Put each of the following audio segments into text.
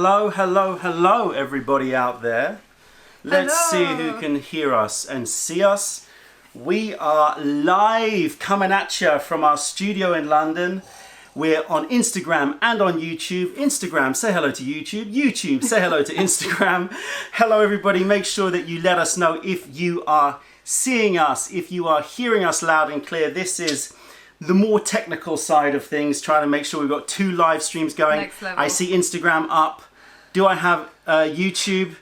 Hello, hello, hello, everybody out there. Let's see who can hear us and see us. We are live coming at you from our studio in London. We're on Instagram and on YouTube. Instagram, say hello to YouTube. YouTube, say hello to Instagram. Hello, everybody. Make sure that you let us know if you are seeing us, if you are hearing us loud and clear. This is the more technical side of things, trying to make sure we've got 2 live streams going. Next level. I see Instagram up. Do I have YouTube?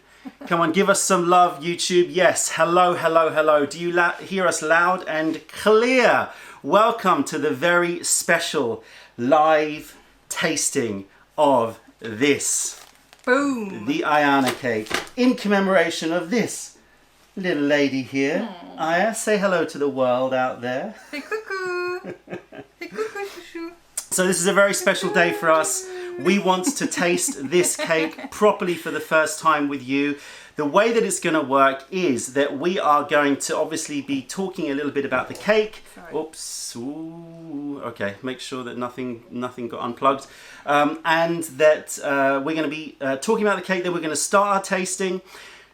Come on, give us some love, YouTube. Yes, hello, hello, hello. Do you hear us loud and clear? Welcome to the very special live tasting of this. Boom! The Aiyana cake in commemoration of this little lady here. Aya, say hello to the world out there. Hey, cuckoo! Hey, cuckoo, shoo. So this is a very special day for us. We want to taste this cake properly for the first time with you. The way that it's going to work is that we are going to obviously be talking a little bit about the cake. Sorry. Oops. Ooh. Okay, make sure that nothing got unplugged. And that we're going to be talking about the cake. Then we're going to start our tasting.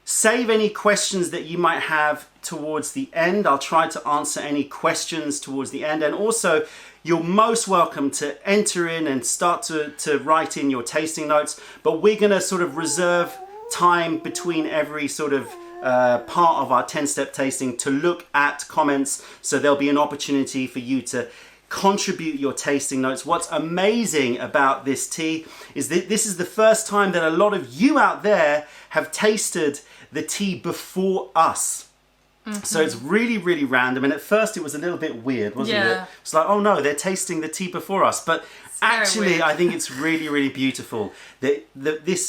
Save any questions that you might have towards the end. I'll try to answer any questions towards the end. And also, you're most welcome to enter in and start to write in your tasting notes. But we're going to sort of reserve time between every sort of part of our 10-step tasting to look at comments. So there'll be an opportunity for you to contribute your tasting notes. What's amazing about this tea is that this is the first time that a lot of you out there have tasted the tea before us. So it's really, really random. And at first it was a little bit weird, wasn't it? It's like, oh no, they're tasting the tea before us. But actually, I think it's really, really beautiful that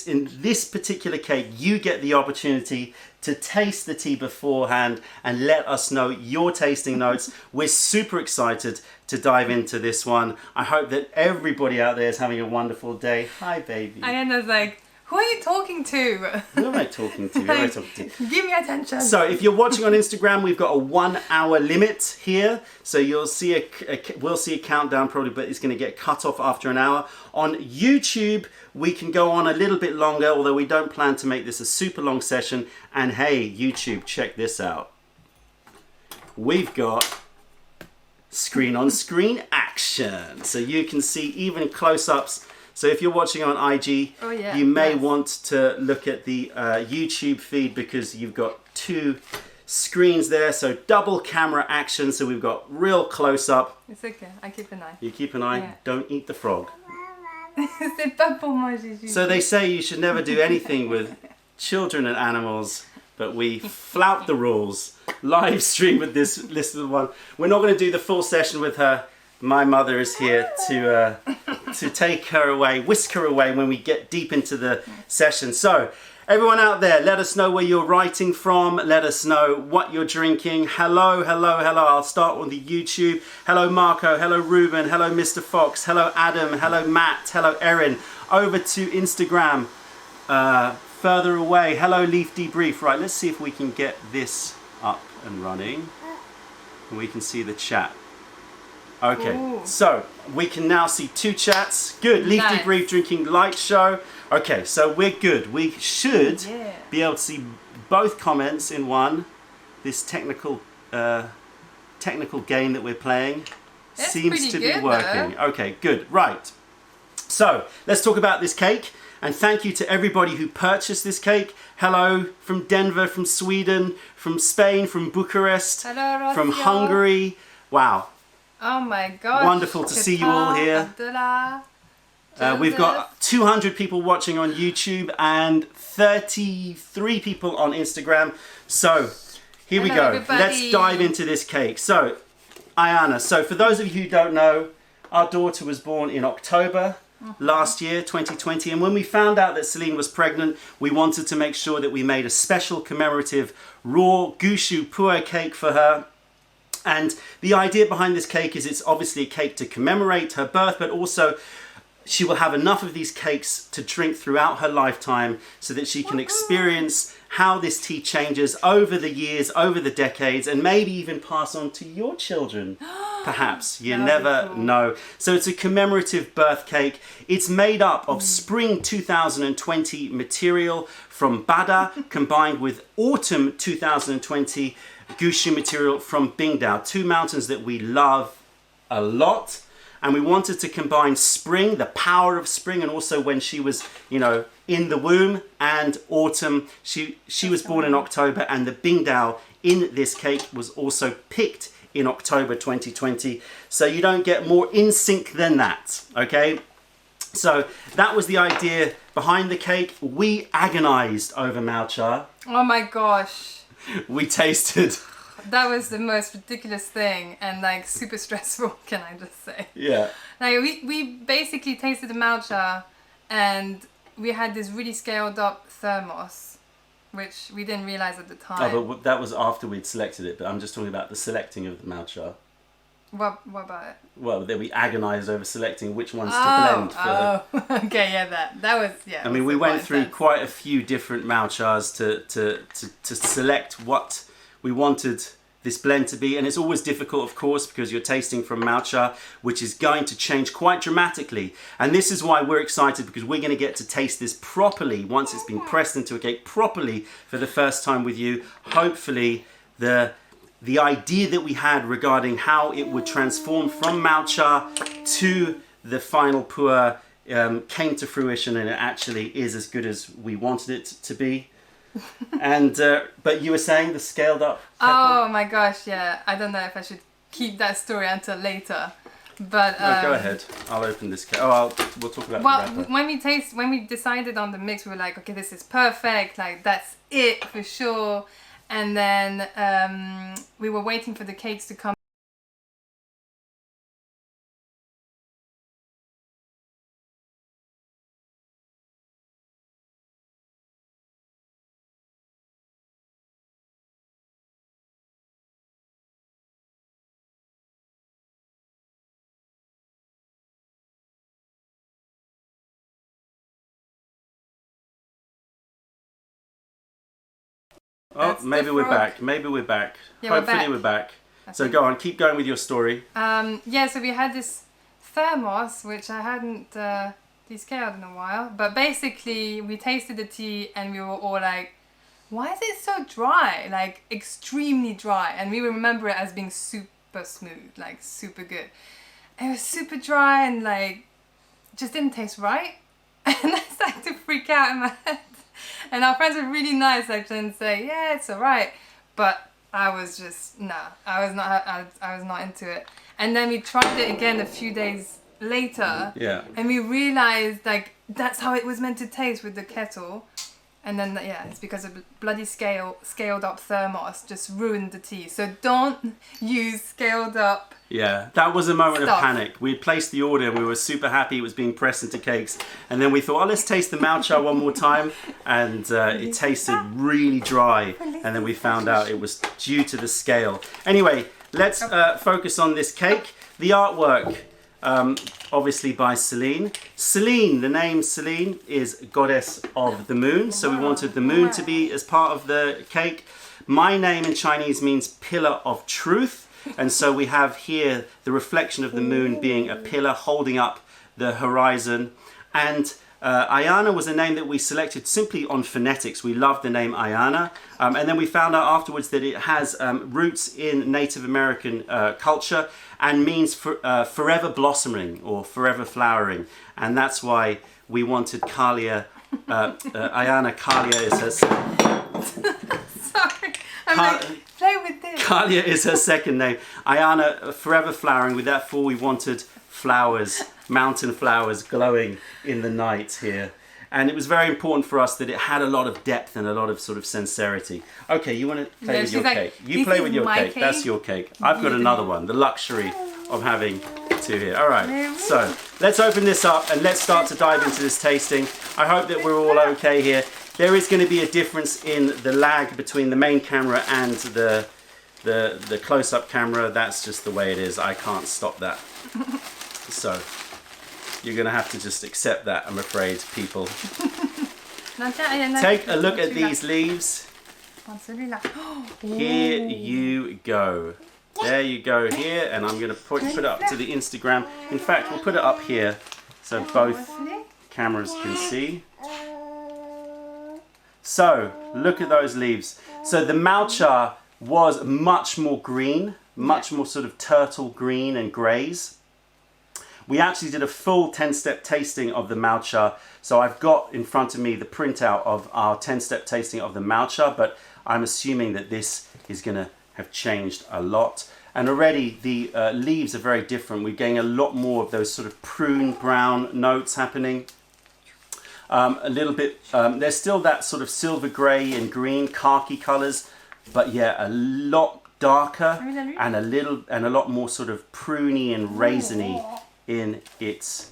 in this particular cake, you get the opportunity to taste the tea beforehand and let us know your tasting notes. We're super excited to dive into this one. I hope that everybody out there is having a wonderful day. Hi, baby. Aiyana's like, who are you talking to? Who am I talking to? Who am I talking to? Give me attention. So if you're watching on Instagram, we've got a 1-hour limit here. So you'll see we'll see a countdown probably, but it's going to get cut off after an hour. On YouTube, we can go on a little bit longer, although we don't plan to make this a super long session. And hey, YouTube, check this out. We've got screen-on-screen action. So you can see even close-ups. So if you're watching on IG, you may want to look at the YouTube feed because you've got 2 screens there. So double camera action. So we've got real close up. It's okay. I keep an eye. You keep an eye. Yeah. Don't eat the frog. C'est pas pour moi, Jésus. So they say you should never do anything with children and animals, but we flout the rules. Live stream with this little one. We're not going to do the full session with her. My mother is here to take her away, whisk her away when we get deep into the session. So, everyone out there, let us know where you're writing from. Let us know what you're drinking. Hello, hello, hello. I'll start on the YouTube. Hello, Marco. Hello, Ruben. Hello, Mr. Fox. Hello, Adam. Hello, Matt. Hello, Erin. Over to Instagram. Further away. Hello, Leaf Debrief. Right, let's see if we can get this up and running. And we can see the chat. Okay, so we can now see 2 chats. Good, Leaf Debrief drinking light show. Okay, so we're good. We should be able to see both comments in one. This technical game that we're playing seems to be working. Okay, good, right. So let's talk about this cake. And thank you to everybody who purchased this cake. Hello from Denver, from Sweden, from Spain, from Bucharest, from Hungary. Wow. Oh my God. Wonderful to see you all here. We've got 200 people watching on YouTube and 33 people on Instagram. So here we go. Everybody. Let's dive into this cake. So Aiyana, so for those of you who don't know, our daughter was born in October last year, 2020. And when we found out that Celine was pregnant, we wanted to make sure that we made a special commemorative raw Gushu PuErh cake for her. And the idea behind this cake is it's obviously a cake to commemorate her birth, but also she will have enough of these cakes to drink throughout her lifetime so that she can experience how this tea changes over the years, over the decades, and maybe even pass on to your children. Perhaps. You never know. So it's a commemorative birth cake. It's made up of spring 2020 material from Bada combined with autumn 2020 Gushu material from Bingdao, two mountains that we love a lot. And we wanted to combine spring, the power of spring, and also when she was, you know, in the womb, and autumn. She was born in October, and the Bingdao in this cake was also picked in October 2020. So you don't get more in sync than that, okay? So that was the idea behind the cake. We agonized over Matcha. Oh my gosh. We tasted. That was the most ridiculous thing and like super stressful, can I just say. Yeah. Like we basically tasted the matcha and we had this really scaled up thermos, which we didn't realize at the time. Oh, but that was after we'd selected it, but I'm just talking about the selecting of the matcha. What about it? Well, then we agonised over selecting which ones to blend. Okay, yeah, that was, yeah. I mean, we went through quite a few different matchas to select what we wanted this blend to be, and it's always difficult, of course, because you're tasting from matcha, which is going to change quite dramatically. And this is why we're excited, because we're going to get to taste this properly once it's been pressed into a cake properly for the first time with you. Hopefully, the idea that we had regarding how it would transform from matcha to the final pu'er came to fruition, and it actually is as good as we wanted it to be. And but you were saying the scaled up pepper? Oh my gosh, yeah. I don't know if I should keep that story until later, but no, go ahead. I'll open this cake. Oh, we'll talk about the wrapper. when we decided on the mix, we were like, okay, this is perfect, like that's it for sure. And then we were waiting for the cakes to come. Oh, maybe we're back. Maybe we're back. Yeah, hopefully we're back. So go on, keep going with your story. Yeah, so we had this thermos, which I hadn't descaled in a while. But basically, we tasted the tea and we were all like, why is it so dry? Like, extremely dry. And we remember it as being super smooth, like super good. It was super dry and like, just didn't taste right. And I started to freak out in my head. And our friends were really nice actually and say, yeah, it's alright. But I was just, I was not into it. And then we tried it again a few days later. Yeah. And we realized like that's how it was meant to taste with the kettle. And then, yeah, it's because of bloody scaled up thermos just ruined the tea. So don't use scaled up. Yeah, that was a moment stuff. of panic. We placed the order and we were super happy it was being pressed into cakes. And then we thought, oh, let's taste the matcha one more time. And it tasted really dry. And then we found out it was due to the scale. Anyway, let's focus on this cake. The artwork, obviously by Celine. Celine, the name Celine is goddess of the moon. So we wanted the moon to be as part of the cake. My name in Chinese means pillar of truth. And so we have here the reflection of the moon being a pillar holding up the horizon. And Aiyana was a name that we selected simply on phonetics. We loved the name Aiyana. And then we found out afterwards that it has roots in Native American culture and means forever blossoming or forever flowering. And that's why we wanted Kalia, Aiyana. Kalia is her... Sorry, I'm like, play with this. Kalia is her second name. Aiyana, forever flowering. With that, we wanted flowers, mountain flowers glowing in the night here. And it was very important for us that it had a lot of depth and a lot of sort of sincerity. Okay, you want to play with your cake? You play with your cake. That's your cake. I've got another one. The luxury of having two here. All right, so let's open this up and let's start to dive into this tasting. I hope that we're all okay here. There is going to be a difference in the lag between the main camera and the close-up camera. That's just the way it is. I can't stop that. So You're going to have to just accept that, I'm afraid, people. Aiyana, Take a look at these leaves. Celui-là. Here you go. There you go here, and I'm going to put it up to the Instagram. In fact, we'll put it up here so both cameras can see. So, look at those leaves. So the Matcha was much more green, much more sort of turtle green and greys. We actually did a full 10-step tasting of the Matcha. So I've got in front of me the printout of our 10-step tasting of the Matcha, but I'm assuming that this is going to have changed a lot. And already the leaves are very different. We're getting a lot more of those sort of prune brown notes happening. A little bit, there's still that sort of silver grey and green khaki colours, but yeah, a lot darker and a lot more sort of pruny and raisiny in its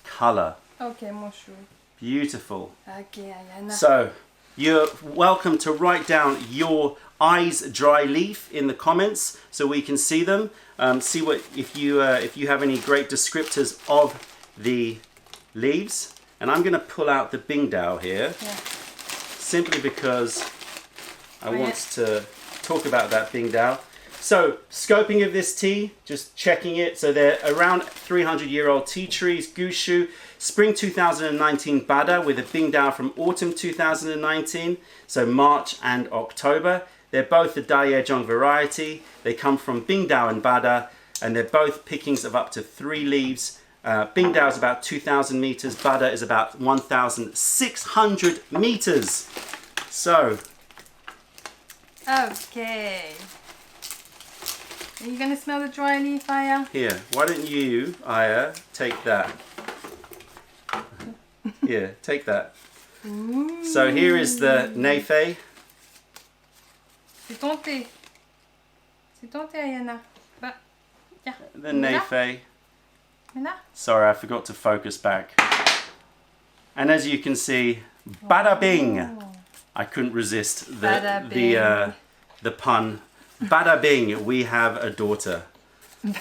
colour. Okay, mon chou. Beautiful. Okay, Aiyana. So you're welcome to write down your eyes dry leaf in the comments so we can see them. See what if you have any great descriptors of the leaves. And I'm going to pull out the Bingdao here, simply because I want to talk about that Bingdao. So, scoping of this tea, just checking it. So they're around 300-year-old tea trees, Gushu, spring 2019 Bada with a Bingdao from autumn 2019, so March and October. They're both the Daiyejong variety. They come from Bingdao and Bada, and they're both pickings of up to 3 leaves. Bingdao is about 2,000 meters, Bada is about 1,600 meters. So, okay. Are you going to smell the dry leaf, Aya? Here, why don't you, Aya, take that. Here, take that. Ooh. So here is the Neifei. C'est ton thé. C'est ton thé, Aiyana. Bah, tiens. The Neifei. Là. Sorry, I forgot to focus back. And as you can see, bada bing. Oh. I couldn't resist Bada bing. the pun. Bada bing, we have a daughter.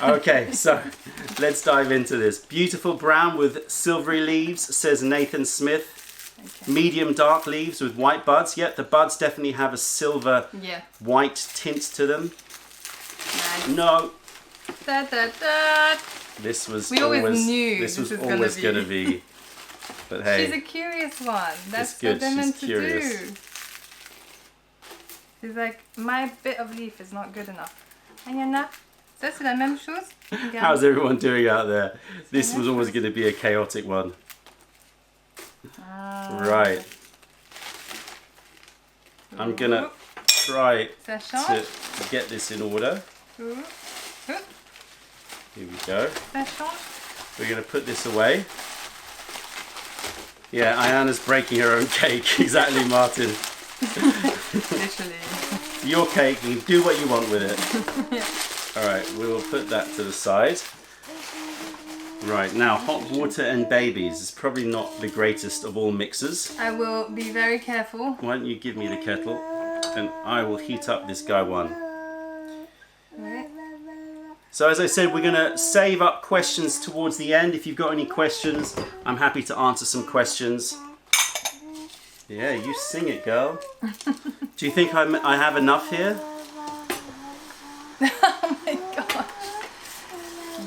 Okay, so let's dive into this. Beautiful brown with silvery leaves, says Nathan Smith. Okay. Medium dark leaves with white buds. Yep, the buds definitely have a silver white tint to them. Nice. No. Da, da, da. This was we always knew this was always going to be. But hey. She's a curious one. That's good. what they're meant to curious. do. She's like, my bit of leaf is not good enough. Aiyana, ça c'est la même chose? How's everyone doing out there? This was always going to be a chaotic one. Right. I'm going to try to get this in order. Here we go. We're going to put this away. Yeah, Aiyana's breaking her own cake. Exactly, Martin. Literally. Your cake, you do what you want with it. Alright, we will put that to the side. Right, now hot water and babies is probably not the greatest of all mixers. I will be very careful. Why don't you give me the kettle and I will heat up this guy one. Right. So as I said, we're going to save up questions towards the end. If you've got any questions, I'm happy to answer some questions. Yeah, you sing it, girl. Do you think I have enough here? Oh my god.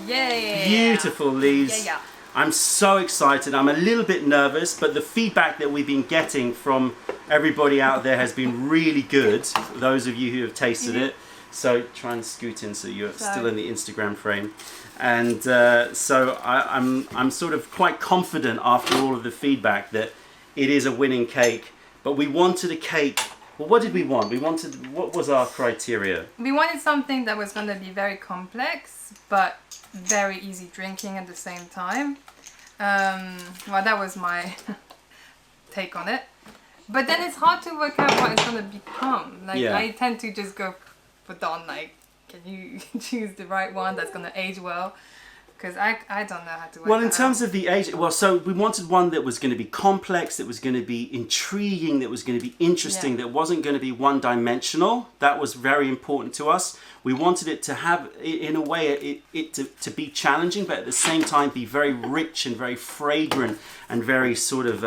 Yeah. Beautiful leaves. Yeah. I'm so excited. I'm a little bit nervous, but the feedback that we've been getting from everybody out there has been really good. Those of you who have tasted it. So try and scoot in so you're still in the Instagram frame. And so I'm sort of quite confident after all of the feedback that it is a winning cake. But we wanted a cake. Well, what did we want? What was our criteria? We wanted something that was going to be very complex, but very easy drinking at the same time. Well, that was my take on it. But then it's hard to work out what it's going to become. Like, I tend to just go for Don, like, can you choose the right one that's going to age well? Because I don't know how to work Well, in that terms out. of the age, so we wanted one that was going to be complex, that was going to be intriguing, that was going to be interesting, that wasn't going to be one-dimensional. That was very important to us. We wanted it to have, in a way, it to be challenging, but at the same time be very rich and very fragrant and very sort of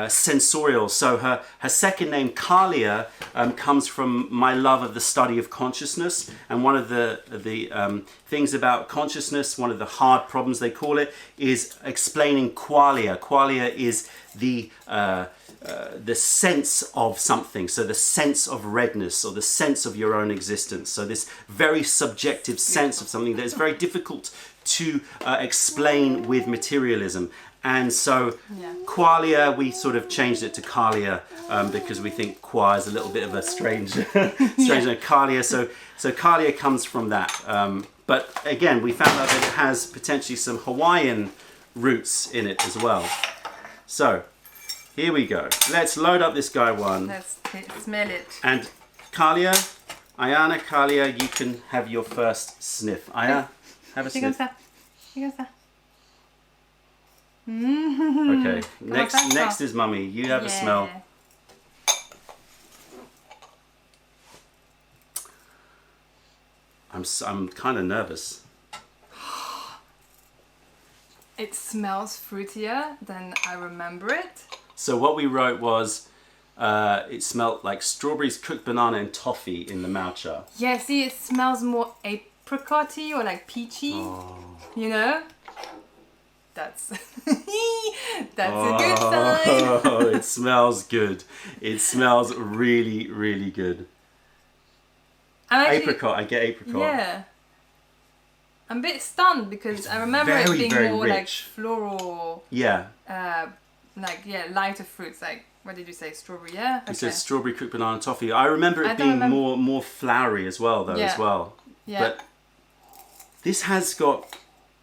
sensorial. So her second name, Kalia, comes from my love of the study of consciousness. And one of the things about consciousness, one of the hard problems they call it, is explaining qualia. Qualia is the sense of something, so the sense of redness or the sense of your own existence. So this very subjective sense of something that is very difficult to explain with materialism. And so qualia, we sort of changed it to Kalia because we think qua is a little bit of a strange Kalia. So Kalia comes from that. But again, we found out that it has potentially some Hawaiian roots in it as well. So here we go. Let's load up this guy one. Let's smell it. And Kalia, Aiyana, Kalia, you can have your first sniff. Aya, have a sniff. Okay, next is Mummy. You have a smell. I'm kind of nervous. It smells fruitier than I remember it. So what we wrote was, it smelled like strawberries, cooked banana, and toffee in the matcha. Yeah, see, it smells more apricot-y or like peachy. You know? That's a good sign. Oh, it smells good. It smells really, really good. Apricot, I get apricot. Yeah. I'm a bit stunned because I remember it being more rich. like floral. Yeah. Lighter fruits. Like, what did you say? Strawberry, yeah? You said strawberry, cooked banana, toffee. I remember it being more flowery as well, though, as well. Yeah. But this has got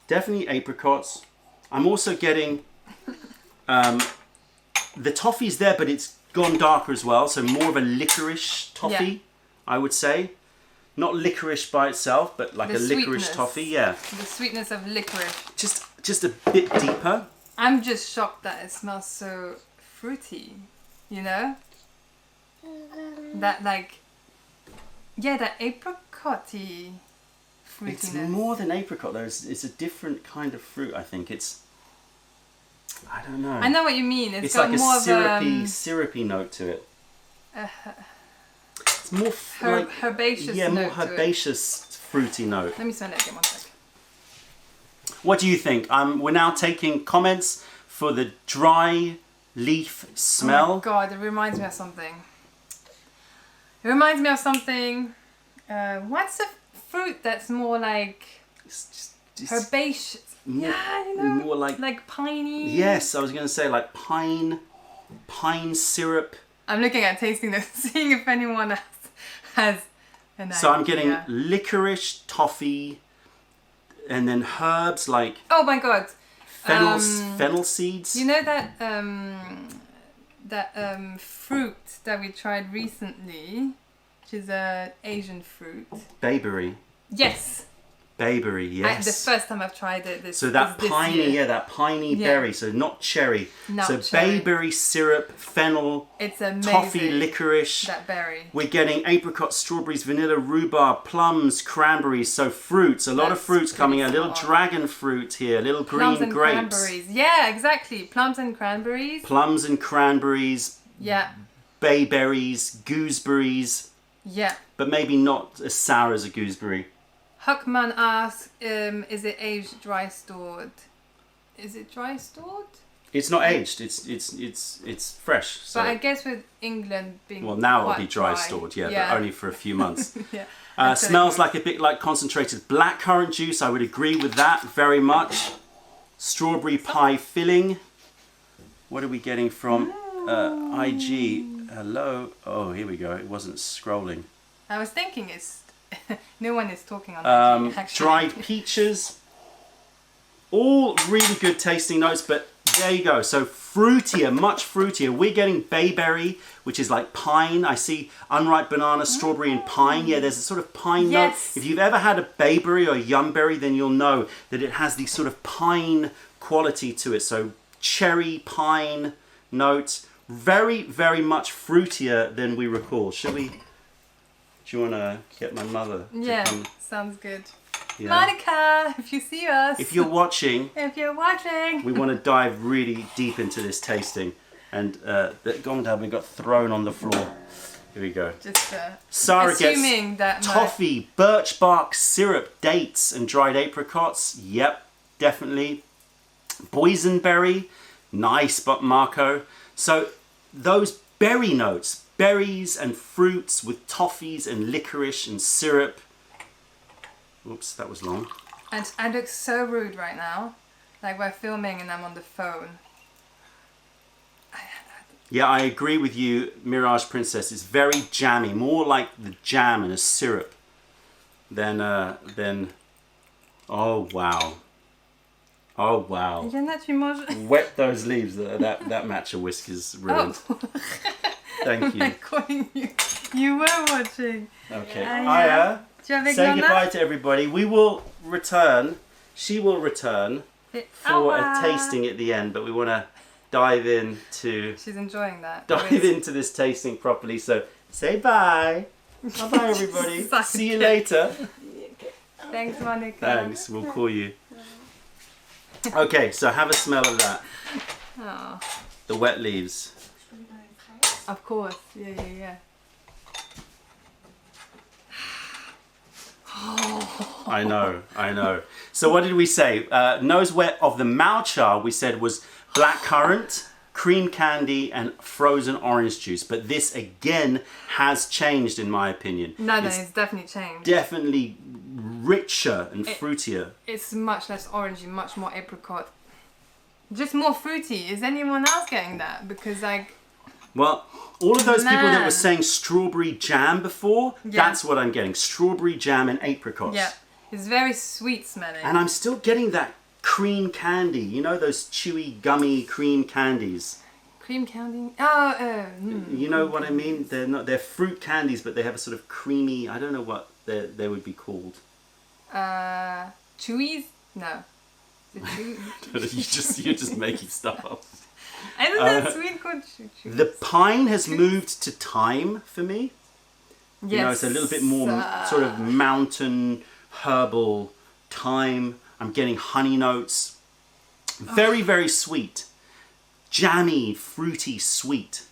definitely apricots. I'm also getting the toffee's there, but it's gone darker as well. So more of a licorice toffee, I would say. Not licorice by itself, but like a licorice toffee, yeah. The sweetness of licorice. Just a bit deeper. I'm just shocked that it smells so fruity, you know? That that apricot-y fruitiness. It's more than apricot though, it's a different kind of fruit, I think. I don't know. I know what you mean. It's like got more a syrupy note to it. It's more herbaceous. Yeah, more note herbaceous, fruity note. Let me smell it again, one sec. What do you think? We're now taking comments for the dry leaf smell. Oh my god, it reminds me of something. What's a fruit that's more like herbaceous? More like piney. Yes, I was going to say like pine syrup. I'm looking at tasting this, seeing if anyone else has an idea. So I'm getting licorice, toffee, and then herbs like oh my god, fennel seeds. You know that fruit that we tried recently, which is an Asian fruit. Bayberry. Yes. Bayberry, yes. The first time I've tried it. That piney berry. So not cherry. So bayberry syrup, fennel, it's amazing. toffee, licorice. That berry. We're getting apricot, strawberries, vanilla, rhubarb, plums, cranberries. So fruits, a lot of fruits coming out. Little dragon fruit here, little green grapes. Cranberries. Yeah, exactly. Plums and cranberries. Plums and cranberries. Yeah. Bayberries, gooseberries. Yeah. But maybe not as sour as a gooseberry. Huckman asks, is it aged dry stored? Is it dry stored? It's not aged. It's fresh. So. But I guess with England being now quite it'll be dry stored, but only for a few months. Smells like a bit like concentrated blackcurrant juice. I would agree with that very much. Strawberry pie filling. What are we getting from IG? Hello. Oh, here we go. It wasn't scrolling. I was thinking it's no one is talking on IG, actually. Dried peaches. All really good tasting notes, but There you go. So fruitier, much fruitier. We're getting bayberry, which is like pine. I see unripe banana, strawberry, and pine. Yeah, there's a sort of pine note. If you've ever had a bayberry or yumberry, then you'll know that it has the sort of pine quality to it. So cherry, pine note. Very, very much fruitier than we recall. Should we? Do you want to get my mother to come? Sounds good. Yeah. Monica, if you see us. If you're watching. We want to dive really deep into this tasting. And the gongdam got thrown on the floor. Here we go. Just Sarah assuming gets that toffee, birch bark, syrup, dates, and dried apricots. Yep, definitely. Boysenberry. Nice, but Marco. So those berry notes, berries and fruits with toffees and licorice and syrup. Oops, that was long. And I look so rude right now. Like we're filming and I'm on the phone. Yeah, I agree with you, Mirage Princess. It's very jammy, more like the jam in a syrup than oh wow. Oh wow. Wet those leaves. That matcha whisk is ruined. Oh. Thank you. I'm calling you. You were watching. Okay. Aya, say goodbye to everybody. We will return. She will return for a tasting at the end, but we want to dive into. She's enjoying that. Dive into this tasting properly. So say bye. Bye bye everybody. See you later. Thanks, Monica. Thanks. We'll call you. Okay, so have a smell of that. Oh. The wet leaves. Of course. Yeah. I know. So what did we say? Nose wet of the Matcha we said was blackcurrant, cream candy, and frozen orange juice. But this again has changed in my opinion. No, it's definitely changed. Definitely richer and fruitier. It's much less orangey, much more apricot. Just more fruity. Is anyone else getting that? Because like... Well, all of those people that were saying strawberry jam before, that's what I'm getting. Strawberry jam and apricots. Yeah. It's very sweet smelling. And I'm still getting that cream candy. You know those chewy, gummy cream candies? Cream candy? You know what I mean? They're fruit candies, but they have a sort of creamy, I don't know what they would be called. Chewies? No. You're just making stuff up. I don't know sweet called chewies. The pine has moved to thyme for me. Yes. You know, it's a little bit more sort of mountain herbal thyme. I'm getting honey notes. Very, very sweet. Jammy, fruity, sweet.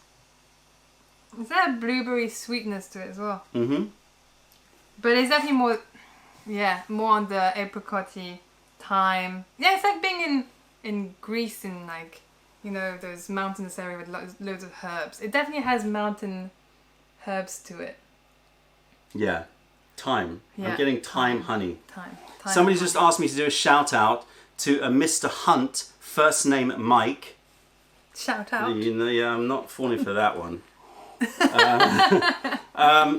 Is there a blueberry sweetness to it as well? Mm-hmm. But it's definitely more on the apricot-y thyme. Yeah, it's like being in Greece in like, you know, those mountainous area with loads of herbs. It definitely has mountain herbs to it. Yeah. Thyme. Yeah. I'm getting thyme honey. Thyme Somebody's just asked me to do a shout out to a Mr. Hunt, first name Mike. Shout out. You know, yeah, I'm not falling for that one.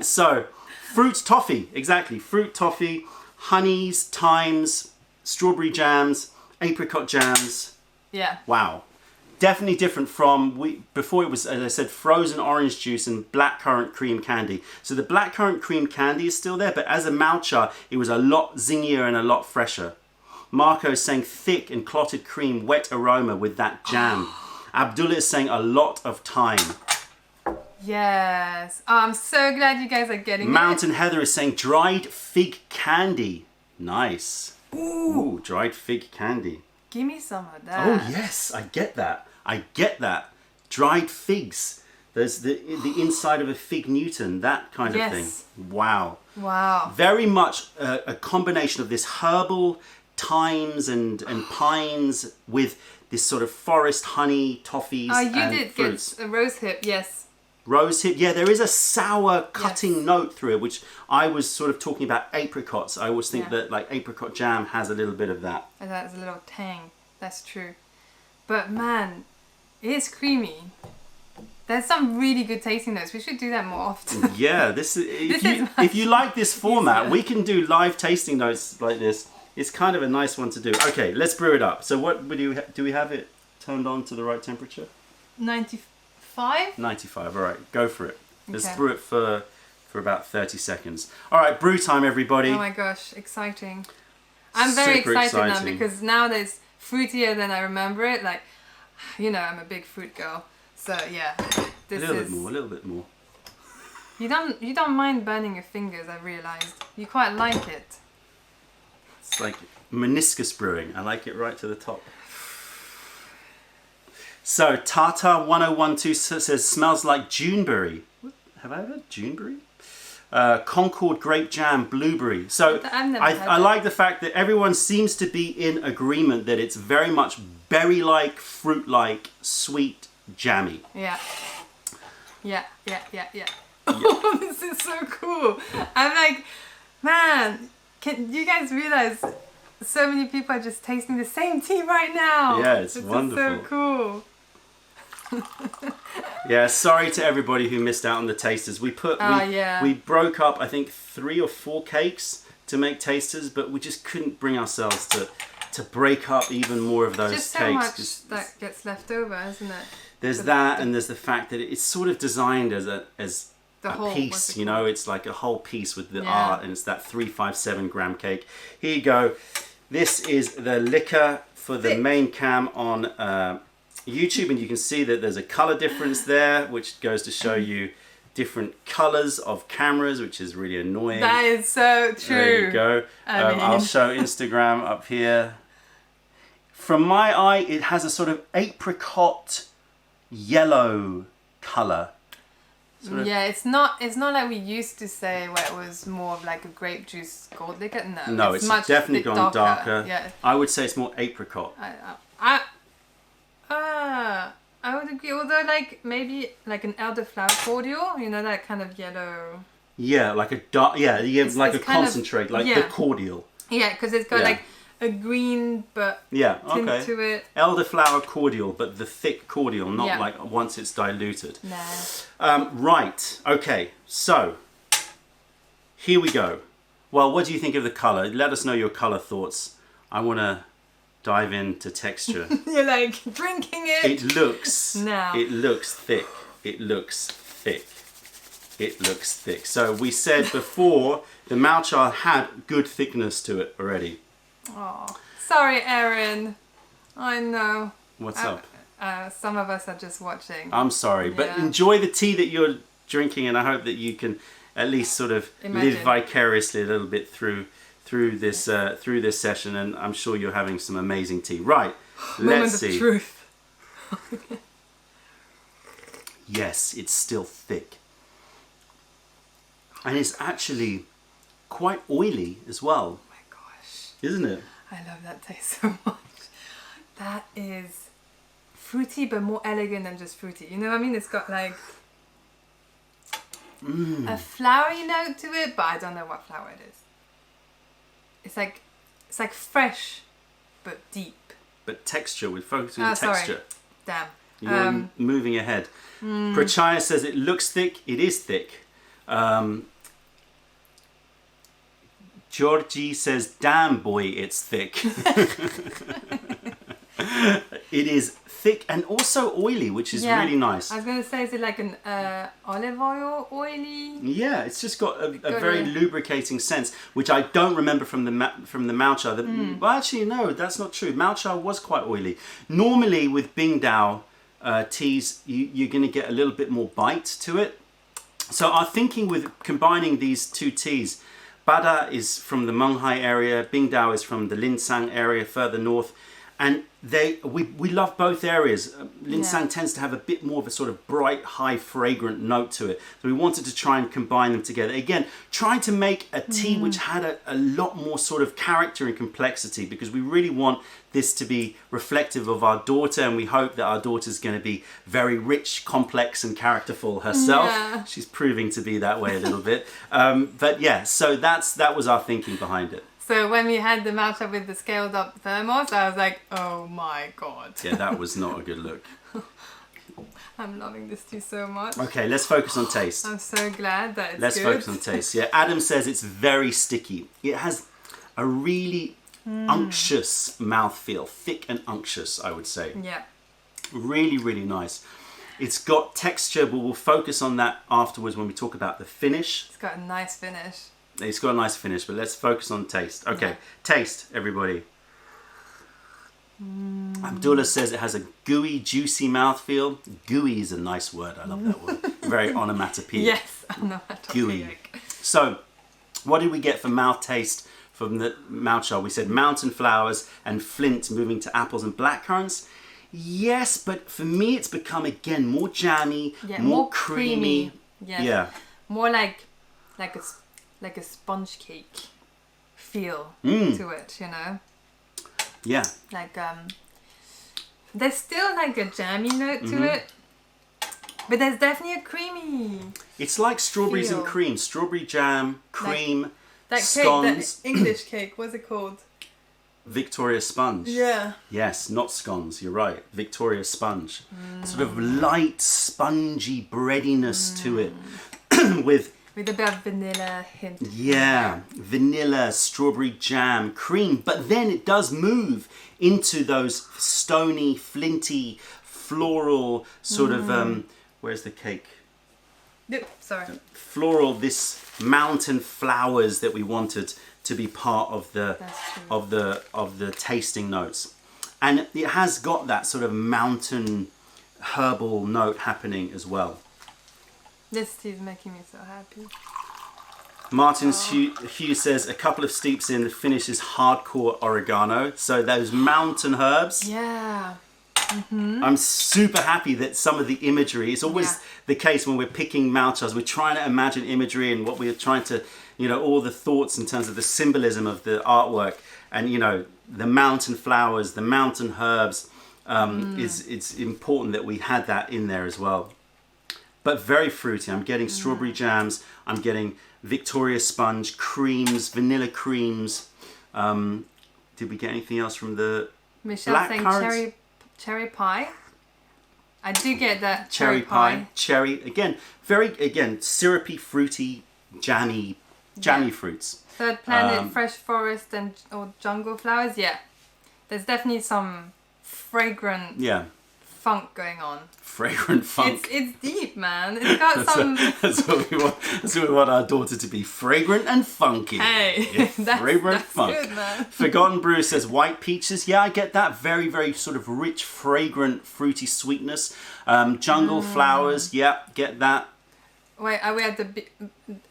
So, fruit toffee, exactly. Fruit toffee, honeys, thymes, strawberry jams, apricot jams. Yeah. Wow. Definitely different from, before it was, as I said, frozen orange juice and blackcurrant cream candy. So the blackcurrant cream candy is still there, but as a Matcha, it was a lot zingier and a lot fresher. Marco is saying thick and clotted cream, wet aroma with that jam. Abdullah is saying a lot of thyme. Yes. Oh, I'm so glad you guys are getting Mountain Heather is saying dried fig candy. Nice. Ooh, dried fig candy. Give me some of that. Oh yes, I get that. Dried figs. There's the inside of a fig Newton, that kind of thing. Wow. Wow. Very much a combination of this herbal thymes and pines with this sort of forest honey, toffees and fruits. Get a rose hip, yes. Rose hip, yeah, there is a sour cutting note through it, which I was sort of talking about apricots. I always think that like apricot jam has a little bit of that. And that's a little tang, that's true. But man, it is creamy. There's some really good tasting notes. We should do that more often. Yeah, if you like this format, we can do live tasting notes like this. It's kind of a nice one to do. Okay, let's brew it up. So what do we have it turned on to the right temperature? 95? 95, all right, go for it. Let's Okay. brew it for about 30 seconds. All right, brew time, everybody. Oh my gosh, exciting. I'm very Super excited now exciting. because now that it's fruitier than I remember it. Like, you know, I'm a big fruit girl. So yeah, this a little is... bit more, a little bit more. You don't mind burning your fingers, I realised. You quite like it. It's like meniscus brewing. I like it right to the top. So, Tata 1012 says, smells like Juneberry. Have I ever? Juneberry? Concord grape jam, blueberry. So, I've never had I that. like the fact that everyone seems to be in agreement that it's very much berry-like, fruit-like, sweet, jammy. Yeah. Oh, this is so cool. I'm like, man, can you guys realize so many people are just tasting the same tea right now? Yeah, it's this wonderful. Is so cool. Yeah, sorry to everybody who missed out on the tasters. We broke up, I think, 3 or 4 cakes to make tasters, but we just couldn't bring ourselves to break up even more of those Just so cakes. much that gets left over, isn't it? There's that, and there's the fact that it's sort of designed as a whole, piece, what's it you know, called? it's like a whole piece with the Yeah. art, and it's that 357 gram cake. Here you go. This is the liquor for the Thick. main cam on YouTube, and you can see that there's a color difference there, which goes to show you different colors of cameras, which is really annoying. That is so true. There you go. I mean- I'll show Instagram up here. From my eye, it has a sort of apricot yellow color. Sort of- Yeah, it's not like we used to say where it was more of like a grape juice gold liquor. No, it's much definitely bit gone darker. Yeah, I would say it's more apricot. I would agree. Although like maybe like an elderflower cordial, you know, that kind of yellow. Yeah, like a dark. Yeah, like a it's kind of- concentrate, like the yeah. cordial. Yeah, because it's got Yeah. like a green but Yeah, tint okay. to it. Elderflower cordial, but the thick cordial, not Yeah. like once it's diluted. Nah. Right. Okay. So here we go. Well, what do you think of the color? Let us know your color thoughts. I want to dive into texture. You're like drinking it. It looks. No. It looks thick. It looks thick. It looks thick. So we said before the Matcha had good thickness to it already. Oh, sorry, Erin. I know. What's up? Some of us are just watching. I'm sorry, but Yeah. enjoy the tea that you're drinking, and I hope that you can at least sort of live Imagine. vicariously a little bit through this session, and I'm sure you're having some amazing tea. Right, Moment let's of see. truth. Yes, it's still thick, and it's actually quite oily as well, Oh my gosh. isn't it? I love that taste so much. That is fruity, but more elegant than just fruity. You know what I mean? It's got like a flowery note to it, but I don't know what flower it is. It's like fresh, but deep. But texture, we're focusing Oh, on sorry. texture. Damn. You're moving ahead. Prachaya says it looks thick. It is thick. Georgie says, damn boy, it's thick. It is thick and also oily, which is Yeah. really nice. I was gonna say, is it like an olive oil oily? Yeah, it's just got a Got very a- lubricating sense, which I don't remember from the Matcha. Well, actually, no, that's not true. Matcha was quite oily. Normally, with Bingdao teas, you're going to get a little bit more bite to it. So I'm thinking with combining these two teas, Bada is from the Menghai area, Bingdao is from the Linsang area further north, and we love both areas. Linsang Yeah. tends to have a bit more of a sort of bright, high, fragrant note to it. So we wanted to try and combine them together. Again, trying to make a tea which had a lot more sort of character and complexity, because we really want this to be reflective of our daughter, and we hope that our daughter's going to be very rich, complex, and characterful herself. Yeah. She's proving to be that way a little bit. But yeah, so that was our thinking behind it. So when we had the matcha with the scaled up thermos, I was like, oh my god. Yeah, that was not a good look. I'm loving this tea so much. Okay, let's focus on taste. I'm so glad that it's Let's good. focus on taste. Yeah, Adam says it's very sticky. It has a really unctuous mouthfeel, thick and unctuous, I would say. Yeah. Really, really nice. It's got texture, but we'll focus on that afterwards when we talk about the finish. It's got a nice finish. It's got a nice finish, but let's focus on taste. Okay, taste, everybody. Abdullah says it has a gooey, juicy mouthfeel. Gooey is a nice word. I love that word. Very onomatopoeic. Yes, onomatopoeic. Gooey. So, what did we get for mouth taste from the matcha? We said mountain flowers and flint moving to apples and blackcurrants. Yes, but for me it's become again more jammy, more creamy. Yeah. More like a sponge cake feel to it, you know. Yeah. Like there's still like a jammy note to it, but there's definitely a creamy. It's like strawberries and cream, strawberry jam, cream, that scones. Cake, that English cake, what's it called? Victoria sponge. Yeah. Yes, not scones, you're right. Victoria sponge. Sort of light, spongy breadiness to it. with a bit of vanilla hint. Yeah, vanilla, strawberry jam, cream. But then it does move into those stony, flinty, floral sort of, where's the cake? Sorry. Floral, this mountain flowers that we wanted to be part of the tasting notes, and it has got that sort of mountain herbal note happening as well. This tea is making me so happy. Martin Hugh says a couple of steeps in, the finish is hardcore oregano. So those mountain herbs. Yeah. I'm super happy that some of the imagery, it's always the case when we're picking matchas, we're trying to imagine imagery and what we're trying to, you know, all the thoughts in terms of the symbolism of the artwork, and, you know, the mountain flowers, the mountain herbs, it's important that we had that in there as well. But very fruity. I'm getting strawberry jams, I'm getting Victoria sponge, creams, vanilla creams. Did we get anything else from the Michelle saying cherry pie. I do get that cherry pie. Cherry, again, syrupy, fruity, jammy fruits. Third planet, fresh forest or jungle flowers. Yeah, there's definitely some fragrant funk going on. Fragrant funk. It's deep, man. It's got some. That's what we want. That's what we want our daughter to be: fragrant and funky. Hey, yeah, fragrant funk. Good, man. Forgotten Brew says white peaches. Yeah, I get that very, very sort of rich, fragrant, fruity sweetness. Jungle flowers. Yeah, get that. Wait, are we at the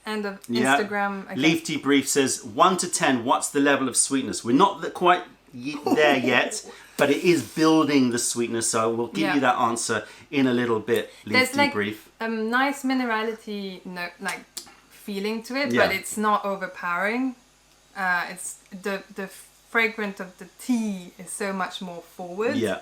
end of Instagram? Okay. Leaf Debrief says 1 to 10. What's the level of sweetness? We're not quite there yet. But it is building the sweetness, so we'll give you that answer in a little bit. There's debrief. Like nice minerality, like feeling to it, but it's not overpowering. It's the fragrance of the tea is so much more forward. Yeah.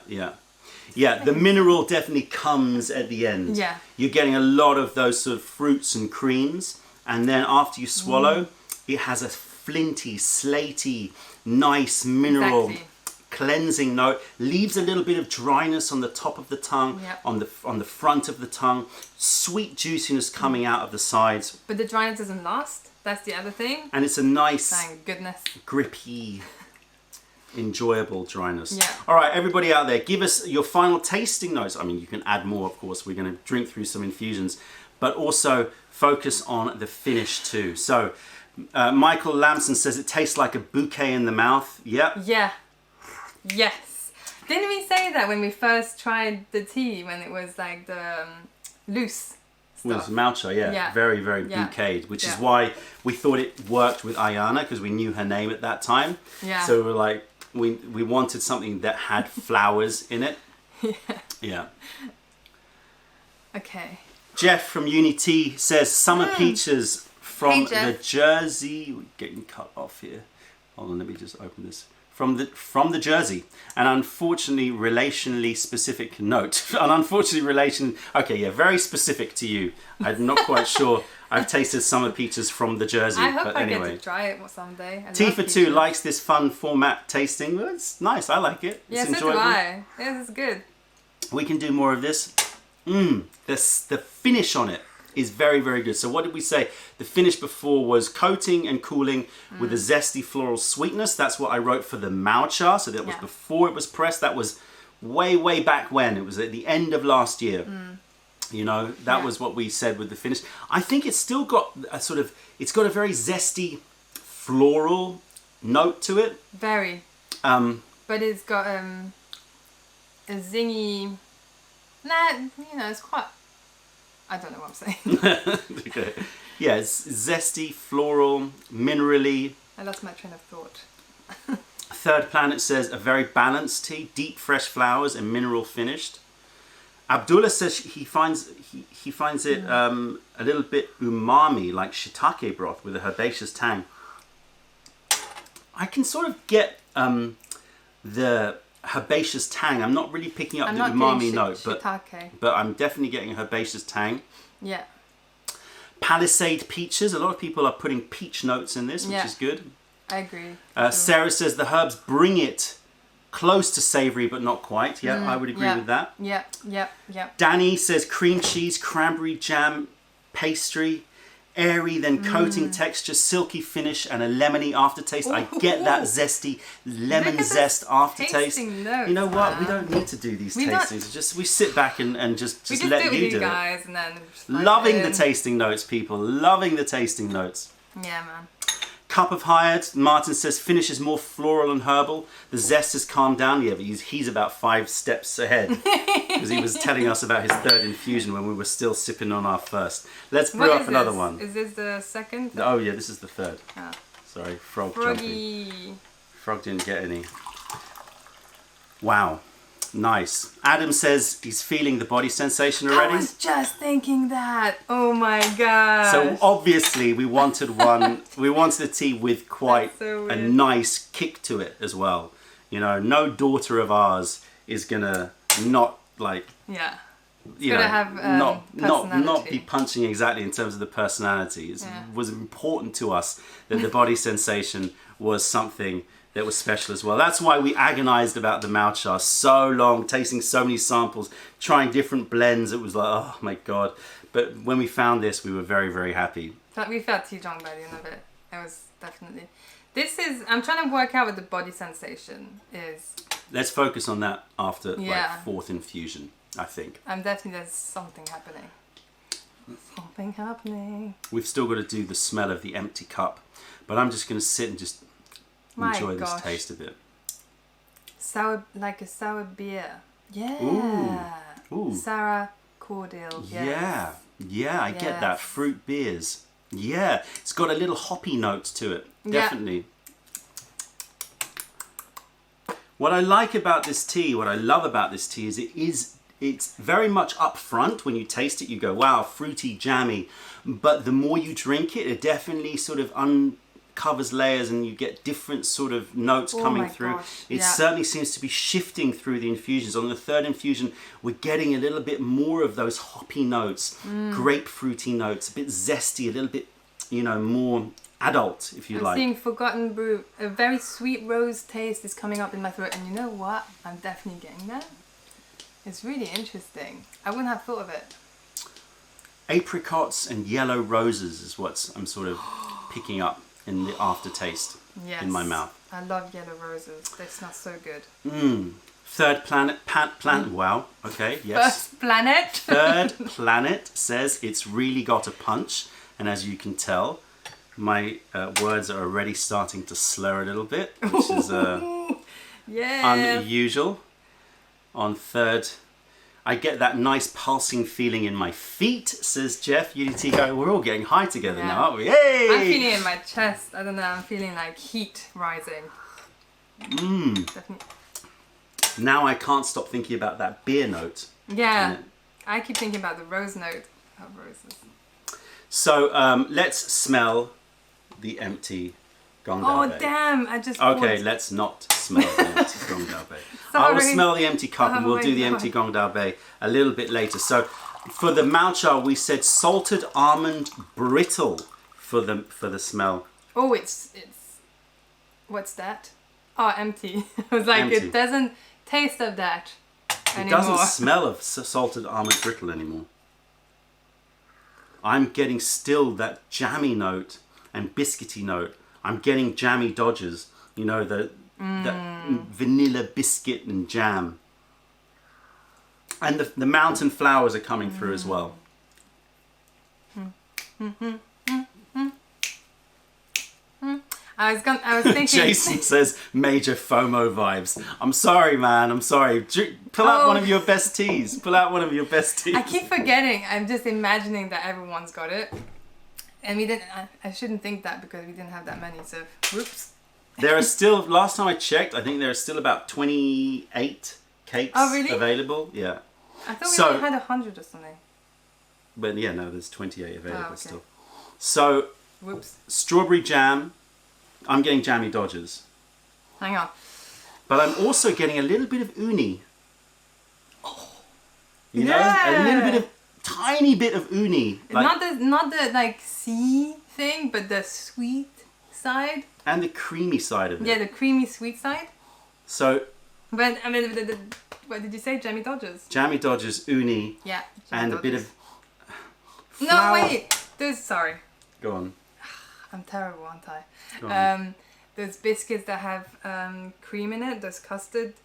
The mineral definitely comes at the end. Yeah, you're getting a lot of those sort of fruits and creams, and then after you swallow, it has a flinty, slaty, nice mineral. Exactly. Cleansing note, leaves a little bit of dryness on the top of the tongue, on the front of the tongue, sweet juiciness coming out of the sides. But the dryness doesn't last. That's the other thing. And it's a nice, thank goodness, grippy, enjoyable dryness. Yeah. All right, everybody out there, give us your final tasting notes. I mean, you can add more, of course. We're going to drink through some infusions, but also focus on the finish too. So, Michael Lamson says it tastes like a bouquet in the mouth. Yep. Yeah. Yes. Didn't we say that when we first tried the tea, when it was like the loose stuff? With matcha, yeah. Very, very bouquet, which is why we thought it worked with Aiyana, because we knew her name at that time. Yeah. So we were like, we wanted something that had flowers in it. Yeah. Okay. Jeff from Uni-T says summer peaches from the Jersey. We're getting cut off here. Hold on, let me just open this. From the Jersey, an unfortunately relationally specific note. Very specific to you. I'm not quite sure. I've tasted summer peaches from the Jersey. I hope I get to try it someday. T for Two likes this fun format tasting. Well, it's nice. I like it. It's enjoyable. So do I. Yeah, it's good. We can do more of this. The finish on it is very, very good. So what did we say? The finish before was coating and cooling with a zesty floral sweetness. That's what I wrote for the matcha. So that was before it was pressed. That was way back when. It was at the end of last year. You know, that was what we said with the finish. I think it's still got a sort of, it's got a very zesty floral note to it. Very. But it's got a zingy, you know, it's quite, I don't know what I'm saying. Okay. Yeah, it's zesty, floral, minerally. I lost my train of thought. Third Planet says a very balanced tea, deep fresh flowers and mineral finished. Abdullah says he finds it a little bit umami, like shiitake broth with a herbaceous tang. I can sort of get the herbaceous tang. I'm not really picking up the umami note, but I'm definitely getting a herbaceous tang. Yeah. Palisade peaches. A lot of people are putting peach notes in this, which is good. I agree. Sarah says the herbs bring it close to savoury, but not quite. Yeah, I would agree with that. Yeah. Danny says cream cheese, cranberry jam, pastry, airy, then coating texture, silky finish, and a lemony aftertaste. I get that zesty lemon zest aftertaste. Notes, you know what? We don't need to do these tastings. We sit back and just let you do it. Guys, and then loving the tasting notes, people. Loving the tasting notes. Yeah, man. Cup of Hired, Martin says, finish is more floral and herbal. The zest has calmed down. Yeah, but he's about 5 steps ahead. Because he was telling us about his third infusion when we were still sipping on our first. Let's brew up another one. Is this the second? Oh, yeah, this is the third. Ah. Sorry, frog Froggy. jumping. Frog didn't get any. Wow. Nice. Adam says he's feeling the body sensation already. I was just thinking that. Oh my god. So obviously we wanted one. We wanted a tea with quite a nice kick to it as well. You know, no daughter of ours is gonna not like. Yeah. You know, have not be punching exactly in terms of the personality. It was important to us that the body sensation was something that was special as well. That's why we agonized about the Matcha so long, tasting so many samples, trying different blends. It was like, oh my god. But when we found this, we were very, very happy. We felt Tijong by the end of it. It was definitely... I'm trying to work out what the body sensation is. Let's focus on that after like 4th infusion, I think. There's something happening. Something happening. We've still got to do the smell of the empty cup. But I'm just going to sit and just enjoy this taste a bit. Sour, like a sour beer. Yeah. Ooh. Sour cordial. Yes. Yeah, I get that. Fruit beers. Yeah, it's got a little hoppy note to it. Definitely. What I like about this tea, what I love about this tea is it's very much up front. When you taste it, you go, wow, fruity, jammy. But the more you drink it, it definitely sort of uncovers layers and you get different sort of notes coming through. It certainly seems to be shifting through the infusions. On the third infusion, we're getting a little bit more of those hoppy notes, grapefruity notes, a bit zesty, a little bit, you know, more adult, if you like. I'm seeing Forgotten Brew. A very sweet rose taste is coming up in my throat, and you know what? I'm definitely getting that. It's really interesting. I wouldn't have thought of it. Apricots and yellow roses is what I'm sort of picking up in the aftertaste in my mouth. I love yellow roses. They smell so good. Third Planet, wow, okay, yes. First Planet. Third Planet says it's really got a punch, and as you can tell, my words are already starting to slur a little bit, which is unusual. On third, I get that nice pulsing feeling in my feet, says Jeff. Unitigo, we're all getting high together now, aren't we? Hey! I'm feeling it in my chest. I don't know, I'm feeling like heat rising. Definitely. Now I can't stop thinking about that beer note. Yeah, I keep thinking about the rose note of roses. So let's smell the empty Gong Dao Bei. Oh damn, I just Okay, let's not smell the empty Gong Dao Bei. I will smell the empty cup and we'll do the empty Gong Dao Bei a little bit later. So for the Matcha, we said salted almond brittle for the smell. Oh, it's what's that? Oh, empty. I was like, empty. It doesn't taste of that anymore. It doesn't smell of salted almond brittle anymore. I'm getting still that jammy note and biscuity note. I'm getting jammy dodgers, you know, that vanilla biscuit and jam. And the mountain flowers are coming through as well. I was thinking. Jason says major FOMO vibes. I'm sorry, man. I'm sorry. Pull out one of your best teas. Pull out one of your best teas. I keep forgetting. I'm just imagining that everyone's got it. And we didn't. I shouldn't think that because we didn't have that many. So, whoops. There are still, last time I checked, I think there are still about 28 cakes available. Yeah. I thought we only had 100 or something. But yeah, no, there's 28 available still. So, whoops. Strawberry jam. I'm getting jammy Dodgers. Hang on. But I'm also getting a little bit of uni. You know? Yeah. A little bit of, tiny bit of uni. Like, not the like sea thing, but the sweet side. And the creamy side of it. Yeah, the creamy sweet side. So. But, I mean, what did you say? Jammy Dodgers? Jammy Dodgers, uni. Yeah. And Dodgers. a bit of flour. No, wait. Sorry. Go on. I'm terrible, aren't I? Go on. Those biscuits that have cream in it, those custard.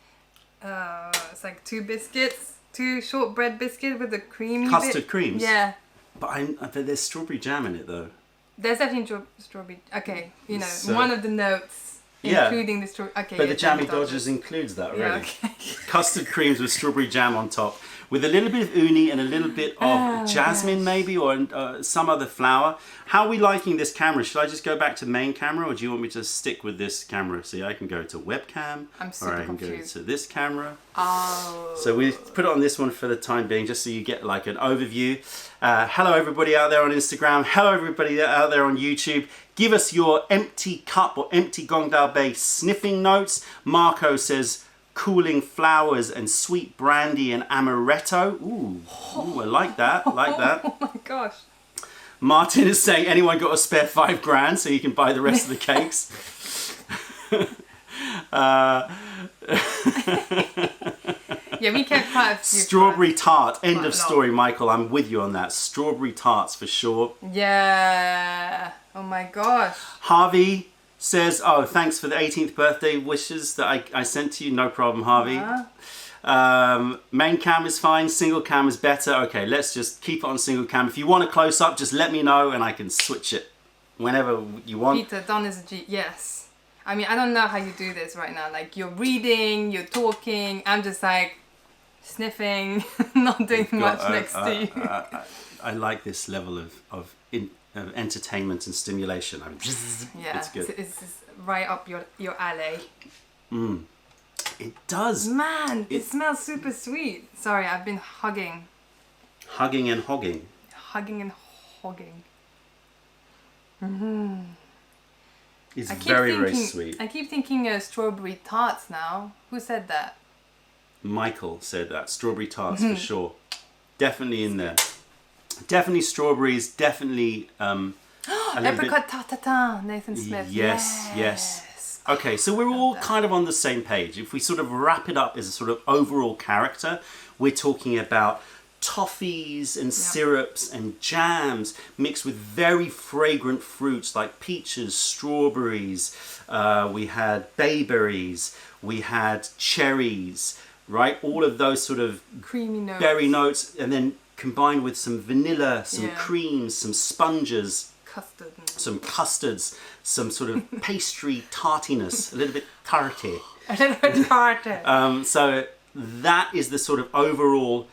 It's like 2 biscuits, 2 shortbread biscuits with the creamy custard bit. Creams? Yeah. But there's strawberry jam in it though. There's definitely strawberry. Okay, you know, one of the notes including the strawberry. Okay. But the Jammy Dodgers includes that already. Yeah, okay. Custard creams with strawberry jam on top, with a little bit of uni and a little bit of jasmine maybe, or some other flower. How are we liking this camera? Should I just go back to main camera, or do you want me to stick with this camera? See, I can go to webcam, or I can go to this camera. Oh. So we put it on this one for the time being, just so you get like an overview. Hello everybody out there on Instagram. Hello everybody out there on YouTube. Give us your empty cup or empty Gongdao Bay sniffing notes. Marco says cooling flowers and sweet brandy and amaretto. Ooh, I like that. Like that. Oh my gosh. Martin is saying anyone got a spare $5,000 so you can buy the rest of the cakes. Yeah, we kept quite a few. Strawberry tart. End of story, Michael. I'm with you on that. Strawberry tarts for sure. Yeah. Oh my gosh. Harvey says, oh, thanks for the 18th birthday wishes that I sent to you. No problem, Harvey. Main cam is fine. Single cam is better. Okay, let's just keep it on single cam. If you want a close up, just let me know and I can switch it whenever you want. Peter, Don is a G. Yes. I mean, I don't know how you do this right now. Like, you're reading, you're talking. I'm just like sniffing, not doing much next to you. I like this level of entertainment and stimulation. Yeah, it's good. It's right up your alley. It does. Man, it smells super sweet. Sorry, I've been hugging. Hugging and hogging. Hugging and hogging. It's very sweet. I keep thinking strawberry tarts now. Who said that? Michael said that. Strawberry tarts for sure. Definitely in there. Definitely strawberries. Definitely apricot tartatin. Nathan Smith. Yes. Okay, so we're all kind of on the same page. If we sort of wrap it up as a sort of overall character, we're talking about toffees and syrups and jams mixed with very fragrant fruits like peaches, strawberries. We had bayberries. We had cherries, right? All of those sort of creamy notes, berry notes, and then combined with some vanilla, some creams, some sponges, some custards, some sort of pastry tartiness, a little bit tarty. A little bit tarty. So that is the sort of overall,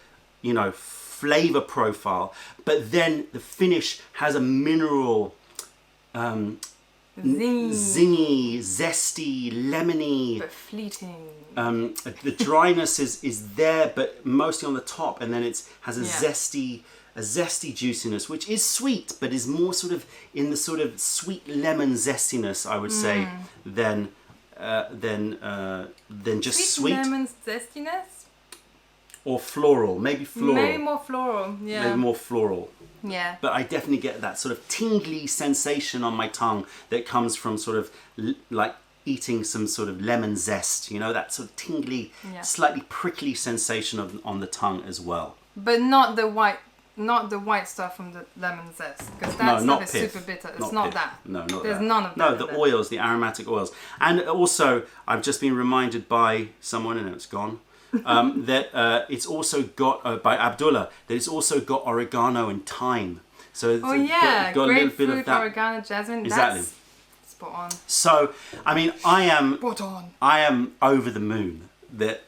flavor profile. But then the finish has a mineral, zingy, zesty, lemony, but fleeting. The dryness is there, but mostly on the top, and then it has a zesty juiciness, which is sweet, but is more sort of in the sort of sweet lemon zestiness, I would say, than just sweet. Lemon zestiness. Or floral, maybe floral. Maybe more floral, yeah. Maybe more floral. Yeah. But I definitely get that sort of tingly sensation on my tongue that comes from sort of like eating some sort of lemon zest, that sort of tingly, slightly prickly sensation on the tongue as well. But not the white stuff from the lemon zest, because that stuff is super bitter. It's not that. No, not There's that. none of that. No, the oils, the aromatic oils. And also, I've just been reminded by someone, and it's gone, that it's also got, by Abdullah, that it's also got oregano and thyme. So it's got a little bit of grapefruit, that. oregano, jasmine. Exactly. That's spot on. So, I mean, I Spot on. am over the moon that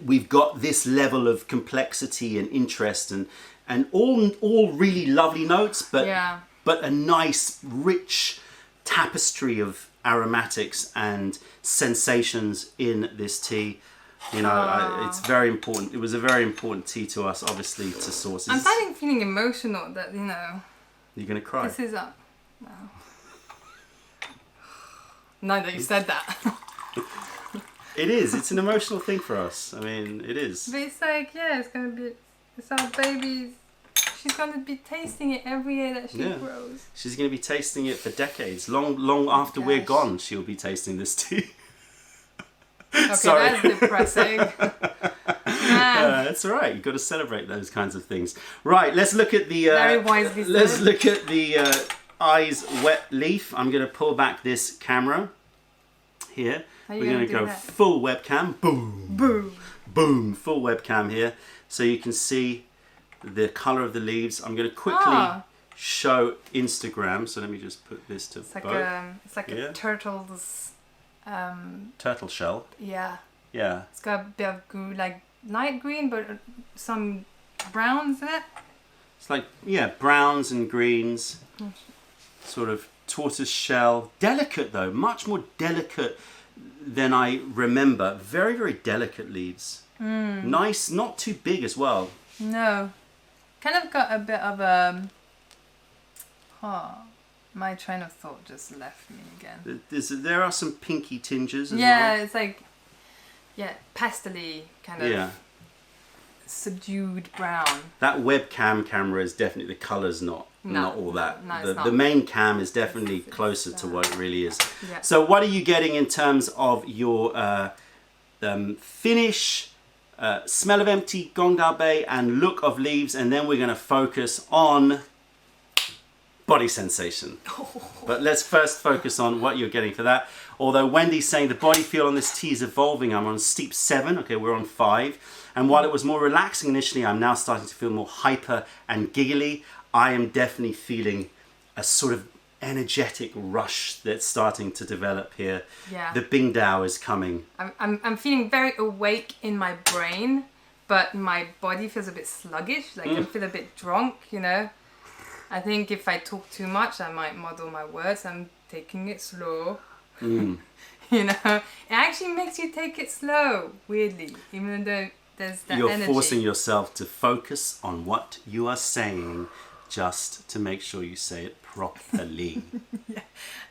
we've got this level of complexity and interest and all really lovely notes, but a nice, rich tapestry of aromatics and sensations in this tea. You know, it's very important. It was a very important tea to us, obviously, to source. I'm feeling emotional that, you know. You're going to cry. This is up. No. Now that you said that. It is. It's an emotional thing for us. I mean, it is. But it's like, it's our baby's. She's going to be tasting it every year that she grows. She's going to be tasting it for decades. Long after we're gone, she'll be tasting this tea. Okay, Sorry. that's depressing. That's all right. You've got to celebrate those kinds of things. Right, let's look at the... Very wisely said. Let's look at the eyes wet leaf. I'm going to pull back this camera here. We're going to go full webcam. Boom. Boom. Boom. Full webcam here. So you can see the colour of the leaves. I'm going to quickly show Instagram. So let me just put this to both. It's like a turtle's... turtle shell. Yeah. Yeah. It's got a bit of like light green, but some browns in it. It's like, browns and greens. Sort of tortoise shell. Delicate though. Much more delicate than I remember. Very, very delicate leaves. Nice. Not too big as well. No. Kind of got a bit of my train of thought just left me again. There are some pinky tinges as well. Yeah, it's like, pastel-y kind of subdued brown. That webcam camera is definitely, the colour's not all that. No, the main cam is definitely closer to what it really is. Yeah. So what are you getting in terms of your finish, smell of empty gong dao bei and look of leaves, and then we're going to focus on body sensation. But let's first focus on what you're getting for that. Although Wendy's saying the body feel on this tea is evolving. I'm on steep 7. Okay, we're on 5. And while it was more relaxing initially, I'm now starting to feel more hyper and giggly. I am definitely feeling a sort of energetic rush that's starting to develop here. Yeah. The Bing Dao is coming. I'm feeling very awake in my brain, but my body feels a bit sluggish. Like I feel a bit drunk, you know. I think if I talk too much, I might muddle my words. I'm taking it slow. You know, it actually makes you take it slow, weirdly, even though there's that energy. You're forcing yourself to focus on what you are saying just to make sure you say it properly.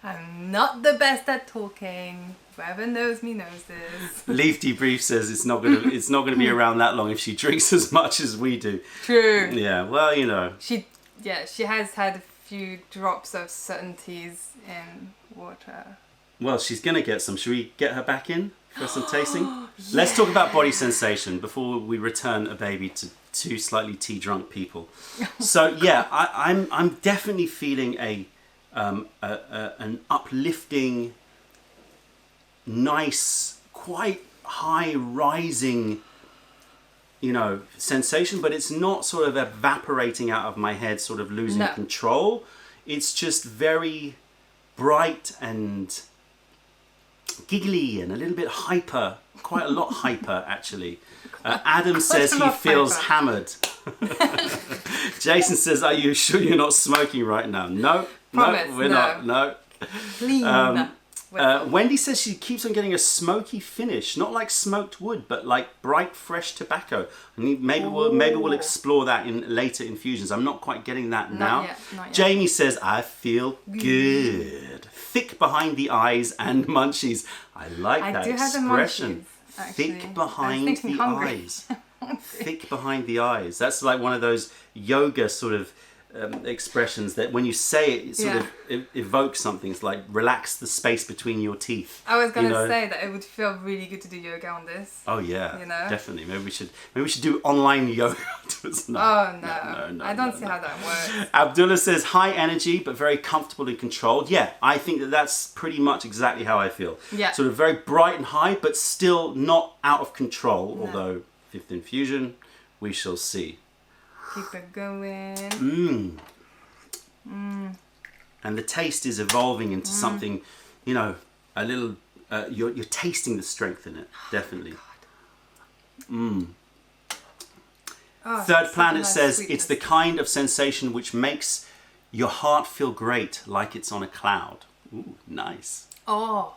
I'm not the best at talking. Whoever knows me knows this. Leaf Debrief says it's not gonna be around that long if she drinks as much as we do. True. Yeah, well, you know. She has had a few drops of certain teas in water. Well, she's going to get some. Should we get her back in for some tasting? Yes. Let's talk about body sensation before we return a baby to two slightly tea drunk people. So I'm definitely feeling an uplifting, nice, quite high rising, sensation, but it's not sort of evaporating out of my head, sort of losing control. It's just very bright and giggly and a little bit hyper, quite a lot hyper actually. Adam says he feels hammered. Jason says, are you sure you're not smoking right now? No, we're not. No. Clean. Wendy says she keeps on getting a smoky finish, not like smoked wood, but like bright, fresh tobacco. Maybe we'll explore that in later infusions. I'm not quite getting that now. Not yet. Jamie says, I feel good. Thick behind the eyes and munchies. I like that expression. Thick behind the eyes. Thick behind the eyes. That's like one of those yoga sort of expressions that when you say it, it sort of evokes something. It's like relax the space between your teeth. I was gonna say that it would feel really good to do yoga on this. Oh yeah, definitely. Maybe we should do online yoga. No, I don't see how that works. Abdullah says high energy but very comfortable and controlled. Yeah, I think that's pretty much exactly how I feel. Yeah, sort of very bright and high, but still not out of control. Although 5th infusion, we shall see. Keep it going. And the taste is evolving into something, you know, a little. You're tasting the strength in it, definitely. Oh, Third Planet nice says sweetness. it's the kind of sensation which makes your heart feel great, like it's on a cloud. Ooh, nice. Oh.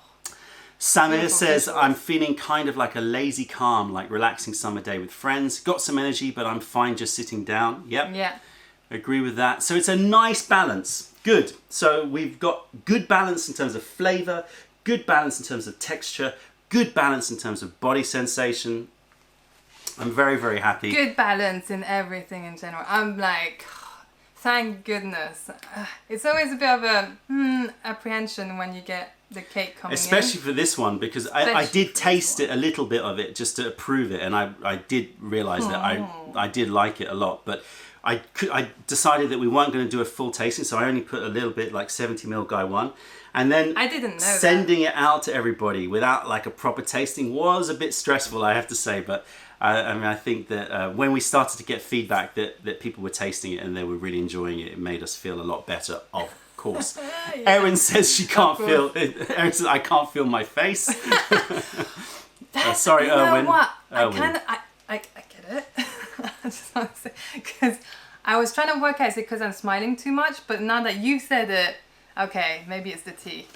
Samir Beautiful says, visuals. I'm feeling kind of like a lazy calm, like relaxing summer day with friends. Got some energy, but I'm fine just sitting down. Yep. Yeah. Agree with that. So it's a nice balance. Good. So we've got good balance in terms of flavor, good balance in terms of texture, good balance in terms of body sensation. I'm very, very happy. Good balance in everything in general. I'm like, thank goodness. It's always a bit of a apprehension when you get the cake coming Especially in. for this one, because I did taste it, a little bit of it, just to approve it, and I did realise that I did like it a lot, but I decided that we weren't going to do a full tasting, so I only put a little bit, like 70ml Guy 1, and then I didn't know sending it out to everybody without like a proper tasting was a bit stressful, I have to say, but I mean, I think that when we started to get feedback that people were tasting it and they were really enjoying it, it made us feel a lot better, of course. Yeah. Erin says she can't feel, Erin says I can't feel my face. Sorry, you know Erwin. what? Erwin. I get it. I just want to say, because I was trying to work out, is it because I'm smiling too much? But now that you said it, okay, maybe it's the tea.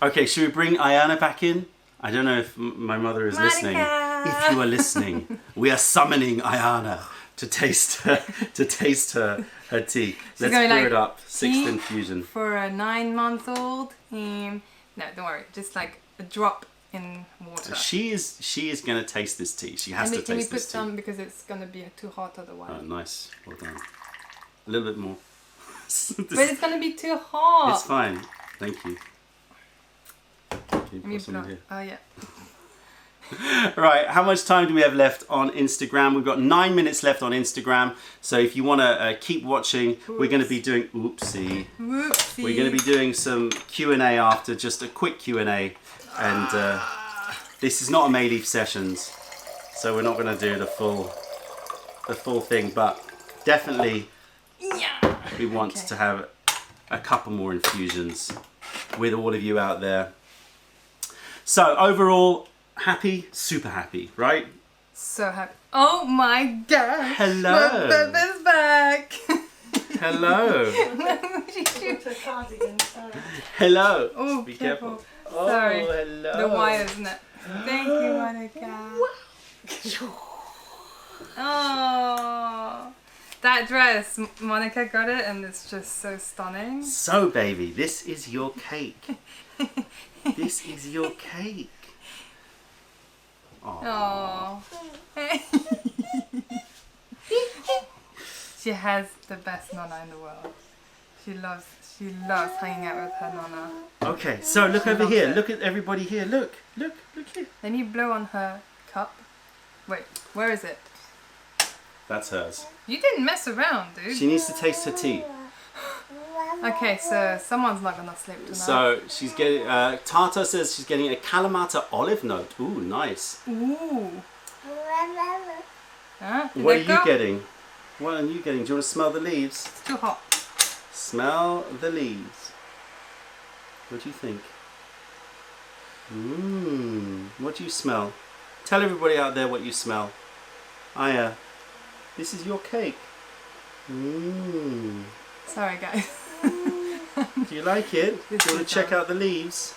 Okay, should we bring Aiyana back in? I don't know if my mother is listening. If you are listening, we are summoning Aiyana to taste her tea. Let's going brew like, it up. 6th tea infusion. For a 9-month-old. No, don't worry. Just like a drop in water. She is going to taste this tea. She has to Can we taste put this tea. some, because it's going to be too hot otherwise. Oh, nice. Well done. A little bit more. But it's going to be too hot. It's fine. Thank you. Can you Let me put some in blow- here? Oh yeah. Right, how much time do we have left on Instagram? We've got 9 minutes left on Instagram. So if you want to keep watching, we're going to be doing... Oopsie. Whoopsie. We're going to be doing some Q&A after, just a quick Q&A. And this is not a Mayleaf Sessions, so we're not going to do the full thing. But definitely we want to have a couple more infusions with all of you out there. So overall... happy, super happy, right? So happy. Oh my god. Hello. My baby's back. Hello. Put a cardigan, sorry. Hello. Oh, Be careful. careful. Oh, Sorry. hello. The wire, isn't it? Thank you, Monica. Oh, that dress. Monica got it and it's just so stunning. So, baby, this is your cake. This is your cake. Oh. She has the best nonna in the world. She loves hanging out with her nonna. Okay, so look She over loves here. it. Look at everybody here. Look here. Let me blow on her cup. Wait, where is it? That's hers. You didn't mess around, dude. She needs to taste her tea. Okay, so someone's not gonna sleep tonight. So she's getting. Tata says she's getting a Kalamata olive note. Ooh, nice. Ooh. Huh? Did What are that go? you getting? What are you getting? Do you want to smell the leaves? It's too hot. Smell the leaves. What do you think? What do you smell? Tell everybody out there what you smell. Aya, this is your cake. Sorry, guys. Do you like it? Do you want to check out the leaves?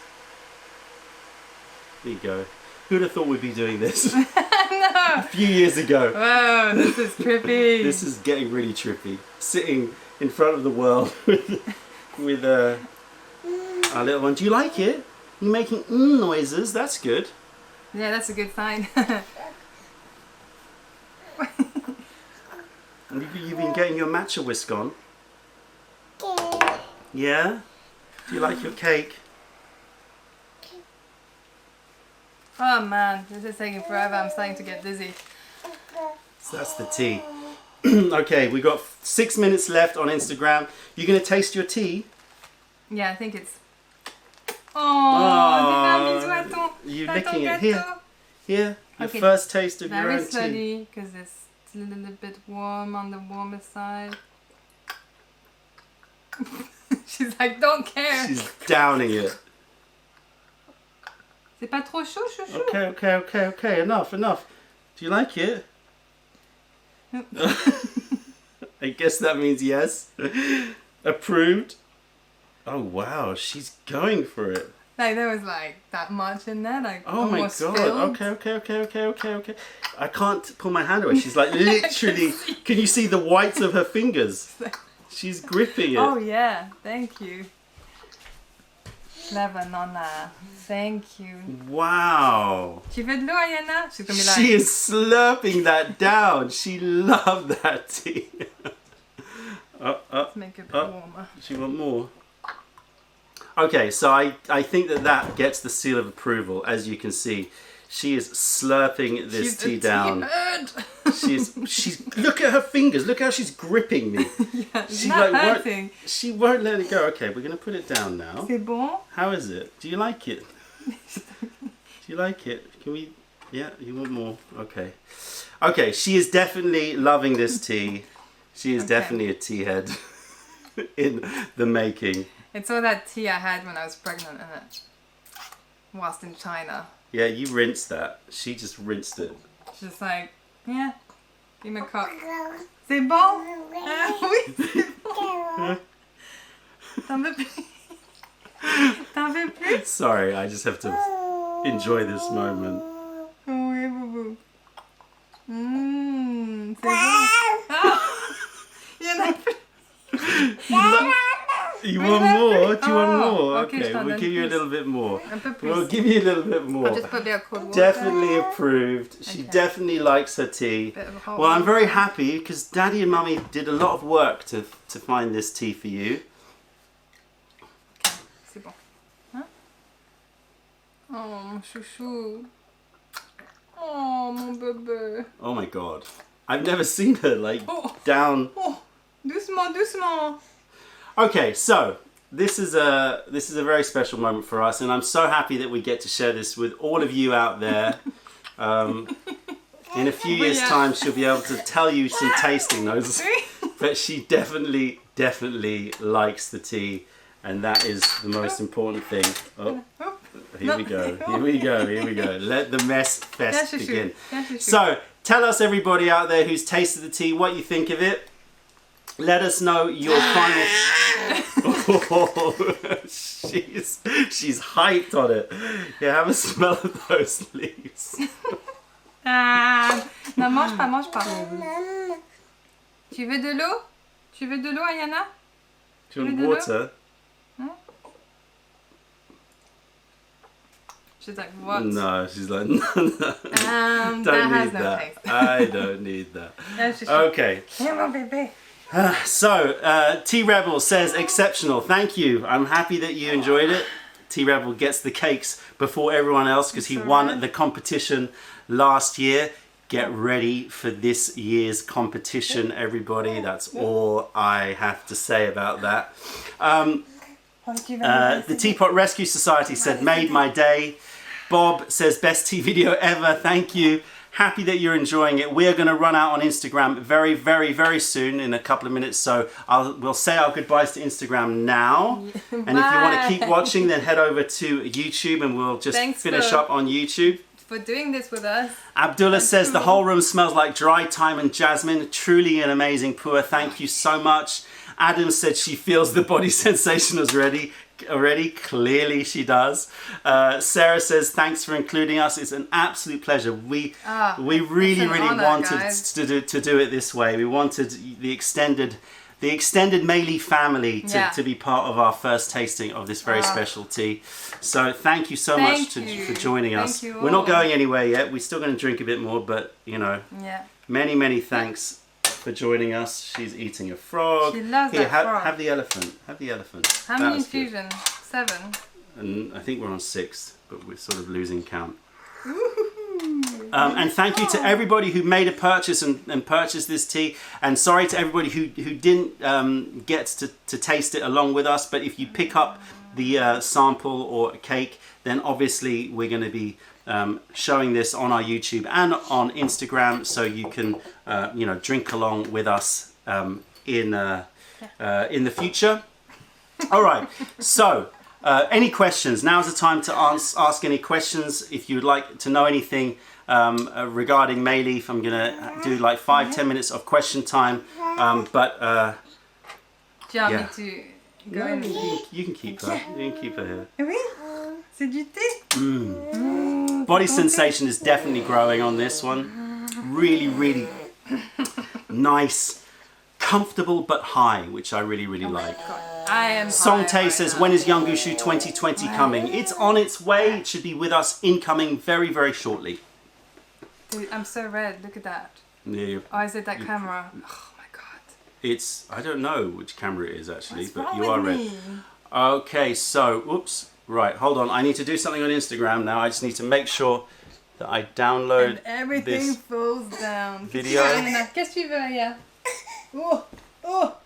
There you go. Who'd have thought we'd be doing this a few years ago? Whoa, this is trippy. This is getting really trippy. Sitting in front of the world with our little one. Do you like it? You're making noises. That's good. Yeah, that's a good sign. You've been getting your matcha whisk on. Yeah? Do you like your cake? Oh man, this is taking forever. I'm starting to get dizzy. So that's the tea. Okay, we got 6 minutes left on Instagram. You're going to taste your tea? Yeah, I think it's... Oh, You licking it. Here. Here, your Okay, first taste of your Very own tea. slowly, because it's a little bit warm on the warmer side. She's like, don't care. She's downing it. C'est pas trop chaud, chouchou? Okay. Enough. Do you like it? I guess that means yes. Approved. Oh wow, she's going for it. Like there was like that much in there, like Oh my god. almost filled. Okay. I can't pull my hand away. She's like literally. Can you see the whites of her fingers? She's gripping it. Oh yeah, thank you. Clever Nonna. Thank you. Wow. Tu veux de l'eau, Aiyana? She's gonna be like, She is slurping that down. She loved that tea. let's make it a bit warmer. She want more. Okay, so I think that gets the seal of approval. As you can see, she is slurping this She's tea a down. tea She's look at her fingers. Look how she's gripping me. Yeah, it's She not like hurting. she won't let it go. Okay, we're gonna put it down now. C'est bon? How is it? Do you like it? Do you like it? Can we? Yeah, you want more? Okay. Okay, she is definitely loving this tea. She is definitely a tea head in the making. It's all that tea I had when I was pregnant, isn't it? Whilst in China. Yeah, you rinsed that. She just rinsed it. She's just like, yeah, give me a cup. C'est bon? Ah, oui, c'est bon. T'en veux plus? T'en veux plus? Sorry, I just have to enjoy this moment. Oui, boubou. C'est bon. Ah, il y en a plus. You want more? Do you want more? Okay, Okay, je t'en we'll donne give you a plus. little bit more. Un peu plus. We'll give you a little bit more. I'll just put a bit of cold water. Definitely approved. She Okay. definitely likes her tea. Bit of a hot Well, I'm water. very happy because Daddy and Mummy did a lot of work to find this tea for you. C'est bon. Hein? Oh, mon chouchou. Oh, mon bébé. Oh my god. I've never seen her like Oh. down. Oh, doucement, doucement. Okay, so this is a very special moment for us, and I'm so happy that we get to share this with all of you out there. In a few years' Yeah. time, she'll be able to tell you some tasting notes, but she definitely likes the tea, and that is the most important thing. Oh, here we go. Let the mess fest Yeah, chouchou. begin. Yeah, chouchou. So, tell us, everybody out there who's tasted the tea, what you think of it. Let us know your final. Oh, she's hyped on it. Yeah, have a smell of those leaves. Ah, non, mange pas. Tu veux de l'eau? Tu veux de l'eau, Aiyana? Do you want water? She's like, what? No, she's like, no. That Don't has need no that. taste. I don't need that. Yeah, chouchou. Okay. Yeah, mon bébé. So, T Rebel says exceptional. Thank you. I'm happy that you enjoyed it. T Rebel gets the cakes before everyone else because he That's won alright. the competition last year. Get ready for this year's competition, everybody. That's all I have to say about that. The Teapot Rescue Society said, made my day. Bob says, best tea video ever. Thank you. Happy that you're enjoying it. We're going to run out on Instagram very, very, very soon in a couple of minutes. So we'll say our goodbyes to Instagram now. And if you want to keep watching, then head over to YouTube and we'll just finish up on YouTube. For doing this with us. Abdullah says the whole room smells like dry thyme and jasmine. Truly an amazing PuErh. Thank you so much. Adam said she feels the body sensation is ready. Already, clearly she does. Sarah says thanks for including us. It's an absolute pleasure. We really honor, wanted guys. to do it this way. We wanted the extended Meili family to be part of our first tasting of this very special tea. So thank you so much for joining us. You We're not all. going anywhere yet. We're still going to drink a bit more, but you know, many thanks for joining us. She's eating a frog. She loves Here, that frog. have the elephant. Have the elephant. How That many was good. infusions? 7. And I think we're on 6, but we're sort of losing count. Ooh. And thank you to everybody who made a purchase and purchased this tea. And sorry to everybody who didn't get to taste it along with us. But if you pick up the sample or cake, then obviously we're going to be showing this on our YouTube and on Instagram, so you can drink along with us in the future. All right. So. Any questions? Now's the time to ask any questions. If you would like to know anything regarding Mayleaf, I'm going to do like 5-10 minutes of question time. But do you want me to go in? You can keep her. You can keep her here. Oui, c'est du thé. Body sensation is definitely growing on this one. Really, really nice, comfortable but high, which I really, really like. I am Songtae says, when is Sheng Gushu 2020 coming? It's on its way. It should be with us incoming very, very shortly. Dude, I'm so red. Look at that. Yeah. Oh, is it that camera? Oh my god. It's, I don't know which camera it is actually, What's but wrong you are with red. me? Okay, so, oops. Right, hold on. I need to do something on Instagram now. I just need to make sure that I download And everything this falls down. video. Qu'est-ce que tu veux, Aya? Oh, oh.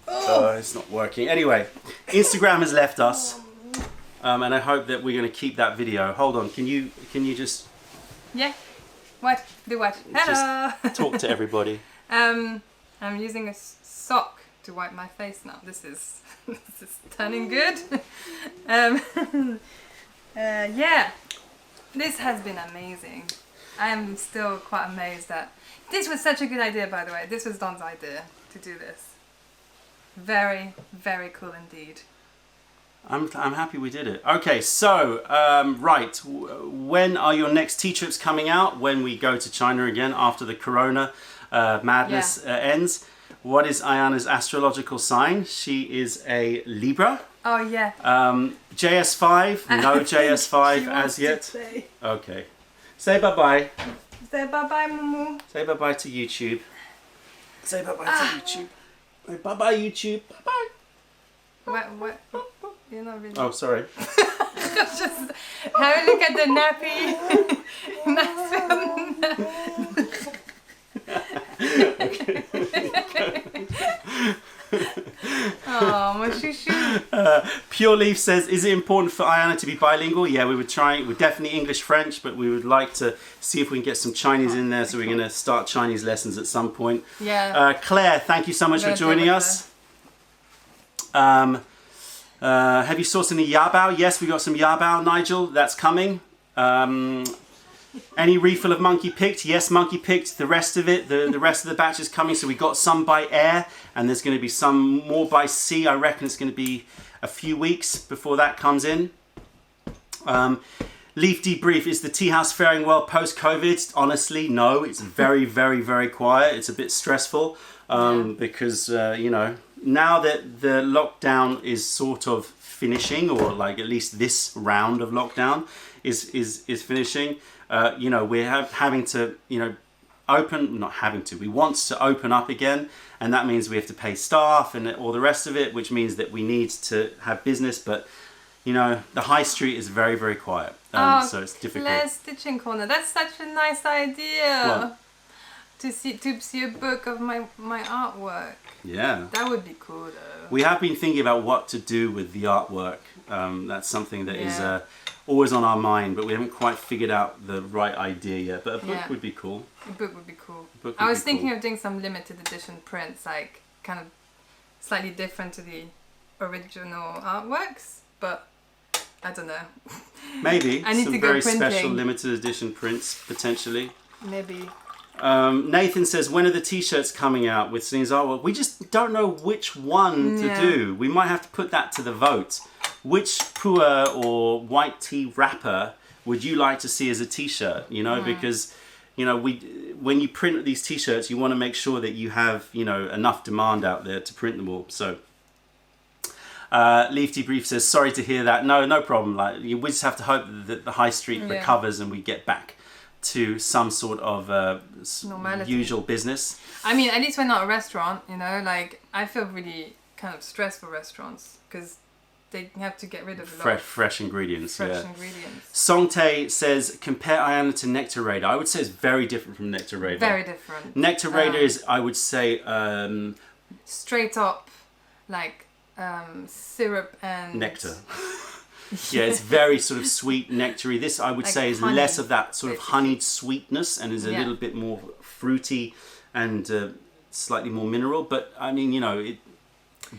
Oh, it's not working. Anyway, Instagram has left us, and I hope that we're going to keep that video. Hold on, can you just Yeah. What? Do what? Hello. just talk to everybody? I'm using a sock to wipe my face now. This is turning good. Yeah. This has been amazing. I am still quite amazed that this was such a good idea. By the way, this was Don's idea to do this. Very, very cool indeed. I'm happy we did it. Okay, so right, when are your next tea trips coming out? When we go to China again after the Corona madness ends? What is Aiyana's astrological sign? She is a Libra. Oh yeah. JS5? No JS5 as yet. Say. Okay. Say bye bye. Say bye bye, Mumu. Say bye bye to YouTube. Say bye bye to YouTube. Bye bye YouTube. Bye bye. What? You're not really. Oh, sorry. Just have a look at the nappy. Oh, my chouchou. Pure Leaf says, is it important for Aiyana to be bilingual? Yeah, we're definitely English-French, but we would like to see if we can get some Chinese in there, so we're going to start Chinese lessons at some point. Yeah. Claire, thank you so much for joining us. Have you sourced any yabao? Yes, we got some yabao, Nigel. That's coming. Any refill of monkey picked? Yes, monkey picked. The rest of it, the rest of the batch is coming. So we got some by air, and there's going to be some more by sea. I reckon it's going to be a few weeks before that comes in. Leaf debrief: is the tea house faring well post-COVID? Honestly, no. It's very, very, very quiet. It's a bit stressful because now that the lockdown is sort of finishing, or like at least this round of lockdown is finishing. We're having to, we want to open up again, and that means we have to pay staff and all the rest of it, which means that we need to have business, but, the high street is very, very quiet, so it's difficult. Claire's Stitching Corner, that's such a nice idea. What? To see a book of my artwork. Yeah. That would be cool though. We have been thinking about what to do with the artwork. That's something that is always on our mind, but we haven't quite figured out the right idea yet. But a book would be cool. A book would be cool. I was thinking of doing some limited edition prints, like kind of slightly different to the original artworks, but I don't know. Maybe. I need some to go very printing. special limited edition prints, potentially. Maybe. Nathan says, when are the t-shirts coming out with Celine's artwork? We just don't know which one to do. We might have to put that to the vote. Which PuErh or white tea wrapper would you like to see as a t-shirt? Because when you print these t-shirts, you want to make sure that you have enough demand out there to print them all. So Leaf Debrief says, sorry to hear that. No problem. We just have to hope that the high street recovers and we get back to some sort of normality. Usual business. I mean, at least we're not a restaurant, I feel really kind of stressed for restaurants because they have to get rid of a lot fresh ingredients. fresh Yeah. ingredients. Songtae says, compare Aiyana to Nectar Raider. I would say it's very different from Nectar Raider. Very different. Nectar Raider is, I would say, Straight up, like syrup and nectar. Yeah, it's very sort of sweet, nectary. This, I would Like say, is honey, less of that sort of basically. honeyed sweetness and is a Yeah. little bit more fruity and slightly more mineral. But I mean, you know,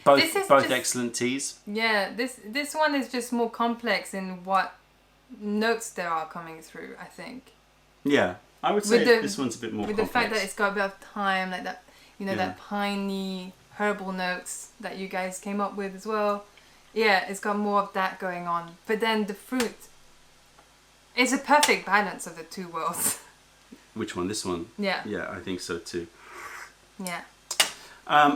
both This is both just- excellent teas. Yeah, this one is just more complex in what notes there are coming through, I think. Yeah, I would say With the- this one's a bit more With complex. the fact that it's got a bit of thyme, like that, you know, Yeah. that piney herbal notes that you guys came up with as well. Yeah, it's got more of that going on. But then the fruit, it's a perfect balance of the two worlds. Which one? This one? Yeah, Yeah, I think so too. yeah.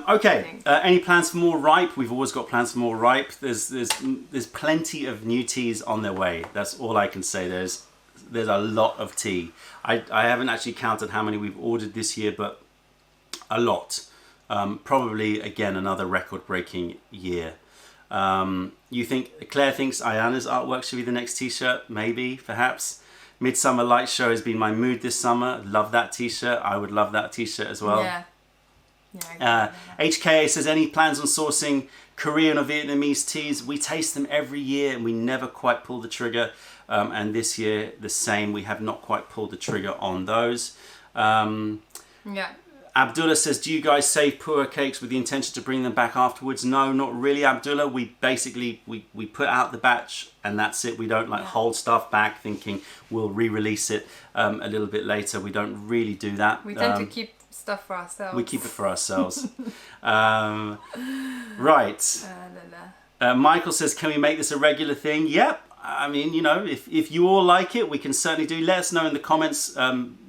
Okay. Thanks. Any plans for more ripe? We've always got plans for more ripe. There's plenty of new teas on their way. That's all I can say. There's a lot of tea. I haven't actually counted how many we've ordered this year, but a lot. Probably again another record-breaking year. You think Claire thinks Aiyana's artwork should be the next T-shirt? Maybe, perhaps. Midsummer Light Show has been my mood this summer. Love that T-shirt. I would love that T-shirt as well. Yeah. Yeah, HKA says, any plans on sourcing Korean or Vietnamese teas? We taste them every year and we never quite pull the trigger. And this year, the same. We have not quite pulled the trigger on those. yeah. Abdullah says, do you guys save pu'er cakes with the intention to bring them back afterwards? No, not really, Abdullah. We basically, we put out the batch and that's it. We don't hold stuff back thinking we'll re-release it a little bit later. We don't really do that. We tend to keep stuff for ourselves. We keep it for ourselves. Right. Michael says, can we make this a regular thing? Yep. I mean, you know, if you all like it, we can certainly do. Let us know in the comments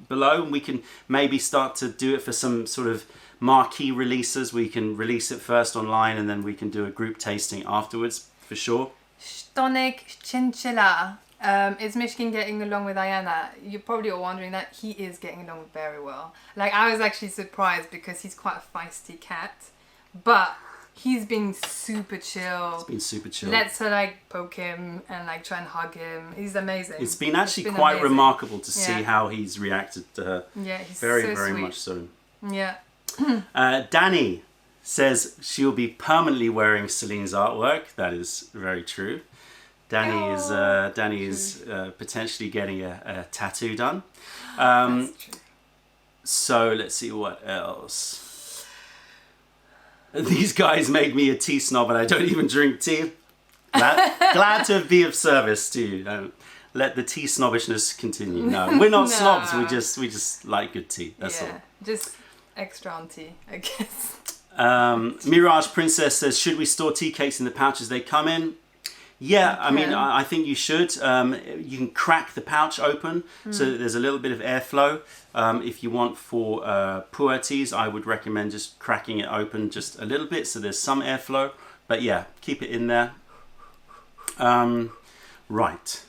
below, and we can maybe start to do it for some sort of marquee releases. We can release it first online, and then we can do a group tasting afterwards, for sure. Stonik Chinchilla. Is Mishkin getting along with Aiyana? You're probably all wondering that. He is getting along very well. Like, I was actually surprised because he's quite a feisty cat. But he's been super chill. It's been super chill. Lets her like poke him and like try and hug him. He's amazing. It's been actually been quite amazing. remarkable to see Yeah. how he's reacted to her. Yeah, he's Very, so very sweet. much so. Yeah. Danny says she'll be permanently wearing Celine's artwork. That is very true. Danny is potentially getting a tattoo done. That's true. So let's see what else. These guys made me a tea snob, and I don't even drink tea. Glad to be of service to you. Let the tea snobbishness continue. No, we're not No. snobs. We just like good tea. That's all. Just extra on tea, I guess. Mirage Princess says, should we store tea cakes in the pouches they come in? Yeah, I mean, I think you should. You can crack the pouch open so that there's a little bit of airflow. If you want for pu'er teas, I would recommend just cracking it open just a little bit so there's some airflow. But yeah, keep it in there. Right.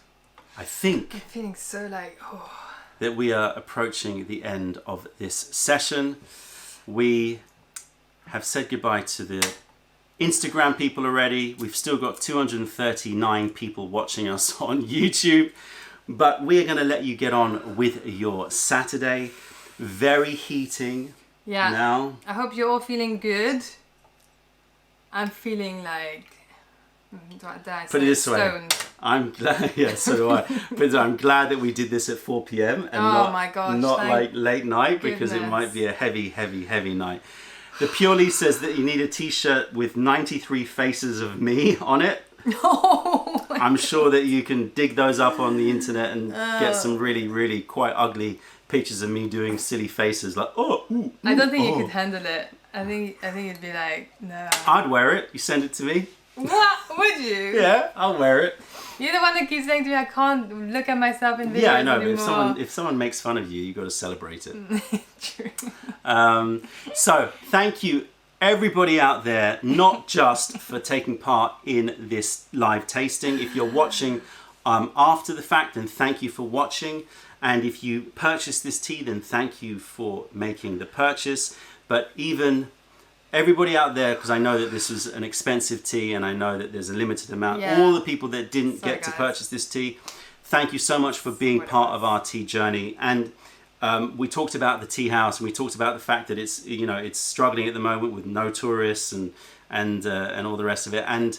I think I'm feeling so like, that we are approaching the end of this session. We have said goodbye to the Instagram people already. We've still got 239 people watching us on YouTube, but we're going to let you get on with your Saturday. Very heating yeah. now. I hope you're all feeling good. I'm feeling like, Put it this way. stoned. I'm glad, yeah, so do I. But I'm glad that we did this at 4 p.m. and Oh my gosh, not thank like late night because it goodness. might be a heavy night. The Purely says that you need a t-shirt with 93 faces of me on it. Oh, I'm sure that you can dig those up on the internet and get some really quite ugly pictures of me doing silly faces like, oh, ooh, I don't think oh. you could handle it. I think it'd be like, no. I'd wear it. You send it to me. What? Would you? Yeah, I'll wear it. You're the one that keeps saying to me, I can't look at myself in videos Yeah, I know, but anymore. if someone makes fun of you, you got to celebrate it. True. So thank you everybody out there, not just for taking part in this live tasting. If you're watching after the fact, then thank you for watching. And if you purchased this tea, then thank you for making the purchase. But even everybody out there, because I know that this was an expensive tea and I know that there's a limited amount. Yeah. All the people that didn't Sorry, get to guys. purchase this tea, thank you so much for being part of our tea journey. And we talked about the tea house, and we talked about the fact that it's, you know, it's struggling at the moment with no tourists and all the rest of it. And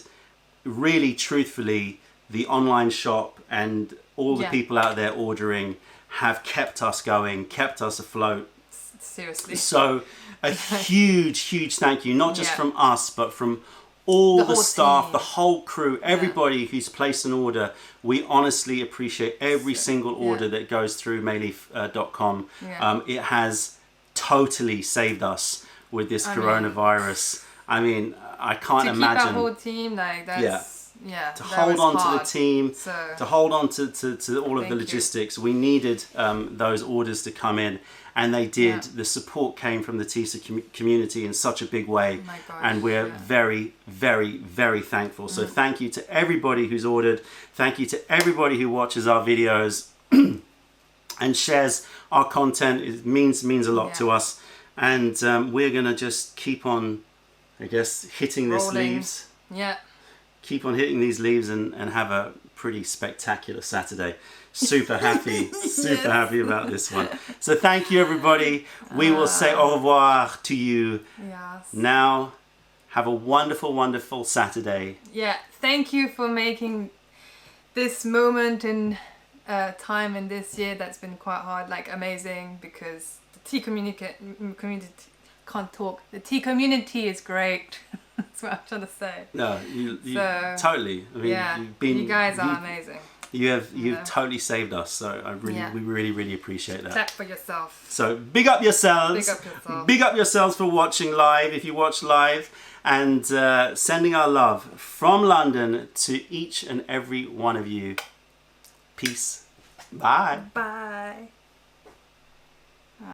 really, truthfully, the online shop and all the people out there ordering have kept us going, kept us afloat. Seriously. So a huge thank you, not just from us, but from all the staff, team. the whole crew, everybody who's placed an order. We honestly appreciate every single order that goes through mayleaf.com. It has totally saved us with this coronavirus. I mean, I can't imagine. To keep our whole team, like, that's, to hold on to the team, so, to hold on to all of the logistics. We needed those orders to come in, and they did. The support came from the TESA community in such a big way, oh my gosh, and we're very thankful. So thank you to everybody who's ordered. Thank you to everybody who watches our videos and shares our content. It means a lot to us, and we're gonna just keep on, I guess, hitting this leaves. Keep on hitting these leaves and have a pretty spectacular Saturday. Super happy, super happy about this one. So thank you, everybody. We will say au revoir to you. Now, have a wonderful Saturday. Thank you for making this moment in time in this year that's been quite hard, like amazing, because the tea community can't talk. The tea community is great. That's what I'm trying to say. No, you totally. I mean, you guys are amazing. You've totally saved us. So we really appreciate that. Clap for yourself. So big up yourselves. Big up yourself. Big up yourselves for watching live. If you watch live, and sending our love from London to each and every one of you. Peace. Bye. Bye.